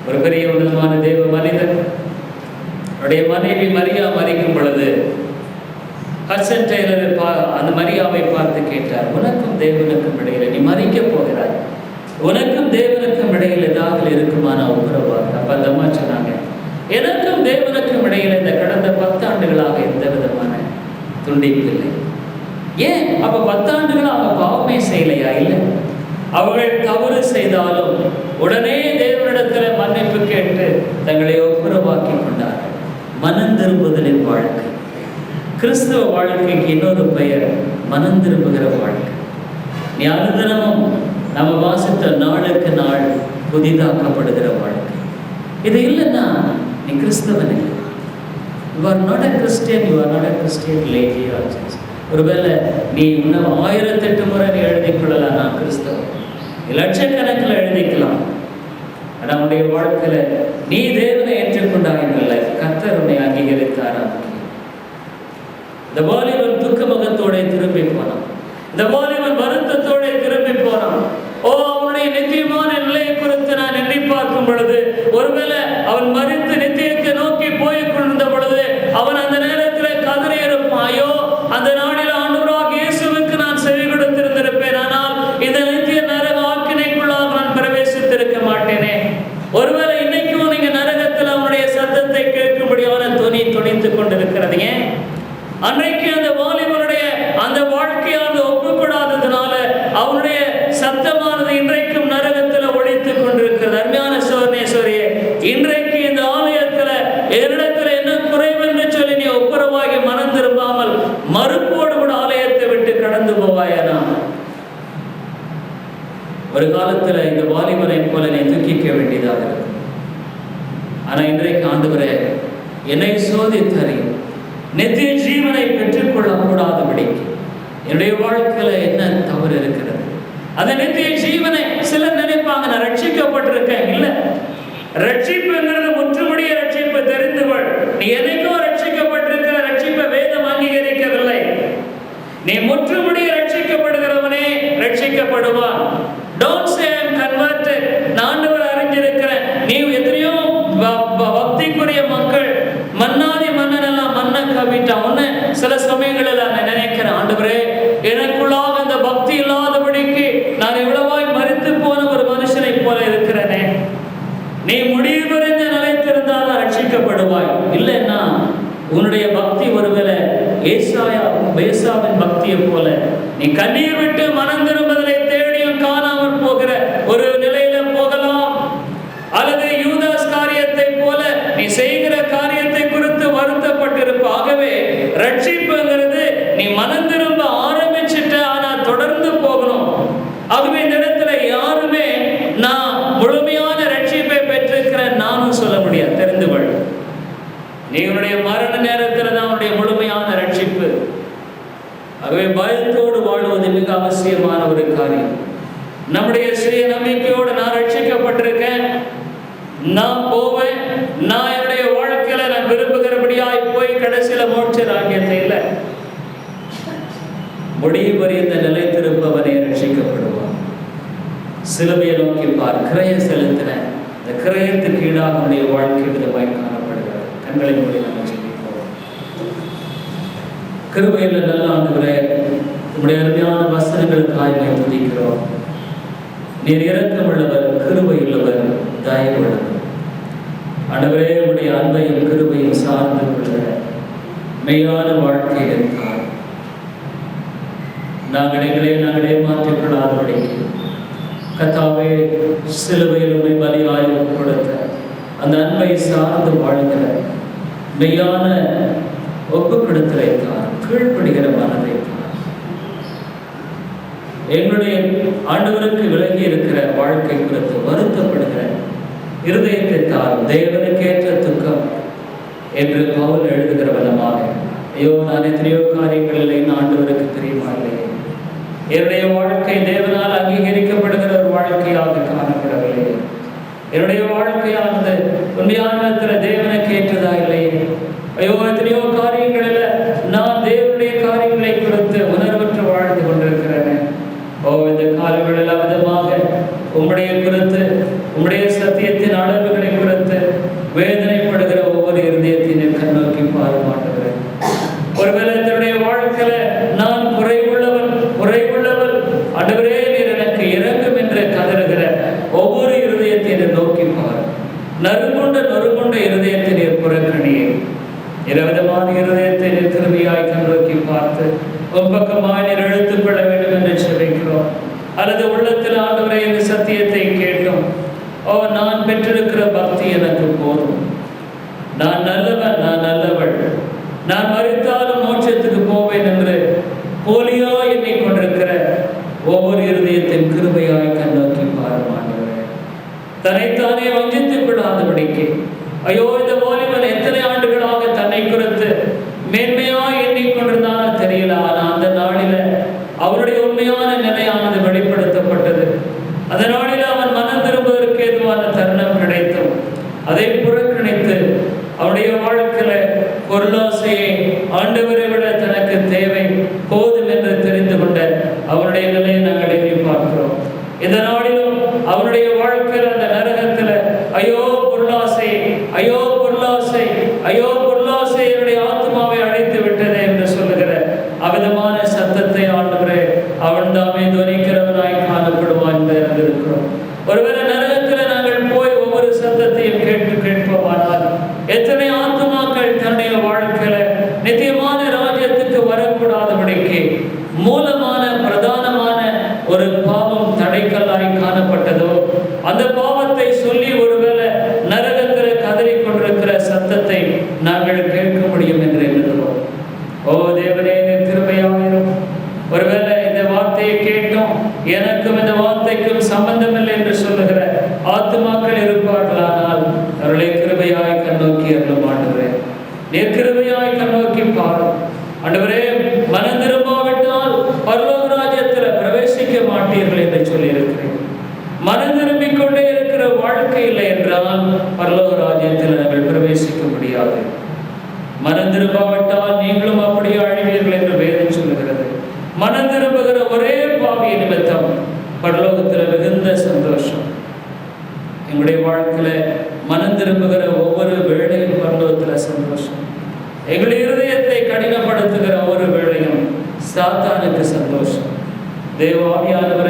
ஒரு பெரிய உன்னதமான தேவ மனிதர், அவருடைய மனைவி மரியா மறிக்கும் பொழுது ஹட்சன் டெய்லர் அந்த மரியாவை பார்த்து கேட்டார், உனக்கும் தேவனுக்கும் இடையில நீ மறிக்க போகிறாய், உனக்கும் தேவனுக்கும் இடையில் ஏதாவது இருக்குமான ஒப்புரவாக. அப்ப அந்த அம்மா சொன்னாங்க, எனக்கும் தேவனுக்கும் இடையில இந்த கடந்த 10 ஆண்டுகளாக எந்த விதமான துண்டிப்பு இல்லை. ஏன்? அப்ப 10 ஆண்டுகள் அவங்க பாவமே செய்யலையா? இல்லை. அவர்கள் தவறு செய்தாலும் உடனே தேவனிடத்தில் மன்னிப்பு கேட்டு தங்களை ஒப்புரவாக்கி கொண்டார்கள். மனம் திரும்புதலின் வாழ்க்கை. கிறிஸ்தவ வாழ்க்கைக்கு இன்னொரு பெயர் மனம் திரும்புகிற வாழ்க்கை. நீ அனுதினமும் நம்ம வாசித்த நாளுக்கு நாள் புதிதாக்கப்படுகிற வாழ்க்கை. இது இல்லைன்னா நீ கிறிஸ்தவன் இல்லை. You are not a Christian, you are not a Christian lady or just. ஒருவேளை நீ இன்னும் 1008 முறை நீ எழுதிக்கொள்ளலாம், நான் கிறிஸ்தவன், லட்சக்கணக்கில் எழுதிக்கலாம். ஆனால் உன்னுடைய வாழ்க்கையில நீ தேவனை ஏற்றுக்கொண்டாயில்லை, கர்த்தர் உன்னை அங்கீகரித்தாரா? இந்த வாலிபன் துக்க முகத்தோட திரும்பி போனான். இந்த வாலிபன் வருத்தத்தோட திரும்பி போனான். அவனுடைய நித்தியமான நிலையை குறித்து நான் எண்ணி பார்க்கும் பொழுது, ஒருவேளை அவன் மரித்து நித்தியத்தை நோக்கி போய் கொண்டிருந்த பொழுது அவன் அந்த நேரத்தில் கதறி இருப்பான், ஐயோ அந்த நாளில் ஆண்டவராகிய இயேசுவுக்கு நான் செவி கொடுத்திருந்திருப்பேன், ஆனால் இந்த நித்திய நரக ஆக்கினைக்குள்ளாக நான் பிரவேசித்திருக்க மாட்டேனே. ஒருவேளை இன்னைக்கும் நீங்க நரகத்தில் அவனுடைய சத்தத்தை கேட்கும்படியான துணித்துக் கொண்டிருக்கிறது. ஏன்? அன்றைக்கு அந்த வாலிபனுடைய அந்த வாழ்க்கையானது ஒப்புக்கூடாததுனால அவனுடைய சத்தமானது இன்றைக்கும் நரகத்தில் ஒழித்துக் கொண்டிருக்கிறது. அருமையான சோதனேஸ்வரியே, இன்றைக்கு இந்த ஆலயத்தில் என்னிடத்தில் என்ன குறைவென்று சொல்லி நீ ஒப்புரவாகி மனம் திரும்பாமல் மறுப்போடு கூட ஆலயத்தை விட்டு கடந்து போவாயனா? ஒரு காலத்தில் இந்த வாலிபனை போல நீ துக்கிக்க வேண்டியதாக இருக்கும். ஆனா இன்றைக்கு ஆண்டவரே என்னை சோதித்தறியும், நித்திய ஜீவனை பெற்றுக்கொள்ள கூடாதபடிக்கு என்னுடைய வாழ்க்கையில என்ன தவறு இருக்கிறது? அந்த நித்திய ஜீவனை சிலர் நினைப்பாங்க, நான் ரட்சிக்கப்பட்டிருக்கேன். இல்லை, ரட்சிப்புங்கிறது முற்றுமுடிய ரட்சிப்பு. தெரிந்துகொள், நீ என்னைக்கோ ரட்சிக்கப்பட்டிருக்கிற ரட்சிப்பை வேதம் அங்கீகரிக்கவில்லை. நீ முற்றுமுடிய ரட்சிக்கப்படுகிறவனே ரட்சிக்கப்படுவான். Don't say I am converted. நான் ஆண்டவரை அறிஞ்சிருக்கிறேன். நீ எத்தனையோ பக்திக்குரிய மக்கள் மன்னாதி மன்னனெல்லாம் மன்ன கவிட்டான். உன்னை சில சமயங்களில் நான் நினைக்கிறேன், ஆண்டவரே எனக்குள்ளாக அந்த பக்தி இல்லாதபடிக்கு நான் எவ்வளவாய் மரித்து போன ஒரு மனுஷனை போல இருக்கிறேனே. நீ முடிவறிந்த நிலைத்திருந்தால் ரட்சிக்கப்படுவாய். இல்லைன்னா உன்னுடைய பக்தி ஒருவேளை ஏசாவின் பக்தியை போல நீ கண்ணீர் விட்டு மனம் திரும்புதலை தேடியும் காணாமல் போகிற ஒரு நிலையில போகலாம். அல்லது யூதாஸ் காரியத்தை போல நீ செய்கிற காரியத்தை குறித்து வருத்தப்பட்டிருப்ப. ஆகவே ரட்சிப்புங்கிறது நீ மனம் திரும்ப ஆரம்பிச்சுட்ட, ஆனா தொடர்ந்து போகணும். ஆகவே இந்த இடத்துல யாருமே நான் முழுமையான ரட்சிப்பை பெற்றிருக்கிறேன் நானும் சொல்ல முடியாது. தெரிந்து கொள், நீ உன்னுடைய மரண நேரத்தில் தான் உன்னுடைய முழுமையான ரட்சிப்பு. ஆகவே பயத்தோடு வாழ்வது மிக அவசியமான ஒரு காரியம். நம்முடைய சுய நம்பிக்கையோடு நான் ரட்சிக்கப்பட்டிருக்கேன், நான் போவேன், நான் என்னுடைய வாழ்க்கையில நான் விரும்புகிறபடியாய் போய் கடைசியில மோட்ச ராஜ்யத்தை இல்லை, முடிவறிந்த நிலை திருப்பவனே ரட்சிக்கப்படுவான். சிலுவையை நோக்கி பார், கிரயம் செலுத்தின இந்த கிரயத்துக்கு ஈடாக நம்முடைய வாழ்க்கை விதமாய் காணப்படுகிறது. கண்களை மூடி நம்ம ஜெபிப்போம். கிருபையில் நல்ல ஆண்டவரே, நம்முடைய அருமையான வசனங்களுக்காய் நாம் துதிக்கிறோம். நீர் இரக்கமுள்ளவர், கிருபையுள்ளவர், தயவுள்ளவர். ஆண்டவரே, உடைய அன்பையும் கிருபையும் சார்ந்து கொள்கிற மெய்யான வாழ்க்கையில் இருந்தார் நாங்களே மாற்றிக்கொள்ளாதபடிக்கு கர்த்தாவே, சிலுவையில் உம்மை பலியாய் கொடுத்த அந்த அன்பை சார்ந்து வாழ்கிற மெய்யான ஒப்புக்கொடுத்தலை தான், கீழ்ப்படுகிற மனதை தான், எங்களுடைய ஆண்டவருக்கு விலகி இருக்கிற வாழ்க்கை குறித்து வருத்தப்படுகிற இருதயத்தை தான் தேவனுக்கேற்ற துக்கம் என்று பவுல் எழுதுகிற வண்ணமாக ஐயோ, நான் எத்தனையோ காரியங்களில் என் ஆண்டவருக்கு தெரியுமா இல்லையே, என்னுடைய வாழ்க்கை தேவனால் அங்கீகரிக்கப்படுகிற ஒரு வாழ்க்கையாக காணப்படவில்லை, என்னுடைய வாழ்க்கையானது உண்மையான தேவனுக்கு ஏற்றதா இல்லையே, ஐயோ, எத்தனையோ காரியங்களில் நான் தேவனுடைய காரியங்களை குறித்து உணர்வற்று வாழ்ந்து கொண்டிருக்கிறேன். ஓ, இந்த காலங்களில் விதமாக உம்முடைய குறித்து, உம்முடைய சத்தியத்தின் அளவுகளை குறித்து வேதனைப்படுகிற ஒவ்வொரு இருதயத்தின் கண்ணோக்கி பாருமாட்டுகிறேன். ஒருவேளை என்னுடைய வாழ்க்கையில நான் குறைவுள்ளவன் ஆண்டவரே, நீர் எனக்கு இறங்கும் என்று கதறுகிற ஒவ்வொரு இருதயத்தினை நோக்கி பார். நறுங்குண்ட இருதயத்தை நீர் புறக்கணியே, இரவிதமான இருதயத்தை நீர் கிருபையாய் கண்ணோக்கி பார்த்து உன் பக்கமாய் நீர் இழுத்துக் கொள்ள வேண்டும் என்று செபிக்கிறோம். அல்லது உள்ளத்தில் ஆண்டவரே இந்த சத்தியத்தை கேட்டோம், ஓ, நான் பெற்றிருக்கிற பக்தி எனக்கு போதும், நான் நல்லவள், நான் மரித்தாலும் மோட்சத்துக்கு போவேன் என்று போலியா எண்ணிக்கொண்டிருக்கிற ஒவ்வொரு இருதயத்தின் கிருபையாய் கண்ணோக்கி பாருமாண்டவரே. தன்னைத்தானே வஞ்சித்துக் கொள்ளாதபடிக்கு, ஐயோ, இந்த வாலிபன் எத்தனை ஆண்டுகளாக தன்னை குறித்து மேன்மையாய் எண்ணிக்கொண்டிருந்தாலும் தெரியல, ஆனால் அந்த நாளில அவருடைய உண்மையான நிலையானது வெளிப்படுத்தப்பட்டது. அந்த நாளில் அவன் மனம் திரும்புவதற்கு ஏதுவான தருணம் கிடைத்தும் அதை புறக்கணித்து அவருடைய வாழ்க்கையில பொருளாசையை ஆண்டவரை விட தனக்கு தேவை போதும் என்று தெரிந்து கொண்ட அவருடைய நிலையை நாங்கள் எண்ணி பார்க்கிறோம். இந்த நாளிலும் அவருடைய வாழ்க்கையில் அந்த நரகத்துல ஐயோ பொருளாசை, ஐயோ பொருளாசை, ஐயோ பொருளாசை என்னுடைய ஆத்மாவை அழைத்து விட்டது என்று சொல்லுகிற அவிதமான சத்தத்தை ஆண்டவரே அவன் தாமே துவனிக்கிறவனாய் காணப்படுவான் என்று அறிந்திருக்கிறோம். ஒருவேளை நரகத்தில் நாங்கள் போய் ஒவ்வொரு சத்தத்தையும் கேட்போமானால் எத்தனை ஆத்மாக்கள் தன்னுடைய வாழ்க்கையில நித்தியமான ராஜ்யத்துக்கு வரக்கூடாதபடிக்கு மூலமான பிரதானமான ஒரு பாவம் தடைக்கல்லாய் காணப்பட்டதோ, அந்த பாவத்தை சொல்லி ஒருவேளை நரகத்தில் கதறிக்கொண்டிருக்கிற சத்தத்தை நாங்கள் கேட்க முடியும் என்று எழுதுகிறோம். ஓ தேவனே, கிருபையாயிரும். ஒருவேளை இந்த வார்த்தையை கேட்டோம், எனக்கும் இந்த வார்த்தைக்கும் சம்பந்தம் இல்லை என்று சொல்லுகிற ஆத்துமாக்கள் இருப்பார்களானால் அவர்களை கிருபையாய் கண்ணோக்கி அருளும் ஆண்டவரே. நீர் கிருபையாய் கண்ணோக்கி பாரும் ஆண்டவரே. மனம் திரும்பாவிட்டால் பரலோக ராஜ்யத்தில் பிரவேசிக்க மாட்டீர்கள் என்று சொல்லி இருக்கிறேன். மனம் திரும்பிக் கொண்டே இருக்கிற வாழ்க்கை இல்லை என்றால் பரலோக ராஜ்யத்தில் நாங்கள் பிரவேசிக்க முடியாது. மனம் திரும்பாவிட்டால் நீங்களும் அப்படியே அழிவீர்கள் என்று வேதம் சொல்லுகிறது. மனம் திரும்புகிற ஒரே பாவிய நிமித்தம் பரலோகத்தில் மிகுந்த சந்தோஷம். எங்களுடைய வாழ்க்கையில மனம் திரும்புகிற ஒவ்வொரு வேளையும் பரலோகத்தில் சந்தோஷம். எங்களுடைய இருதயத்தை கடினப்படுத்துகிற ஒவ்வொரு வேளையும் சாத்தானுக்கு சந்தோஷம். தேவாவியானவர்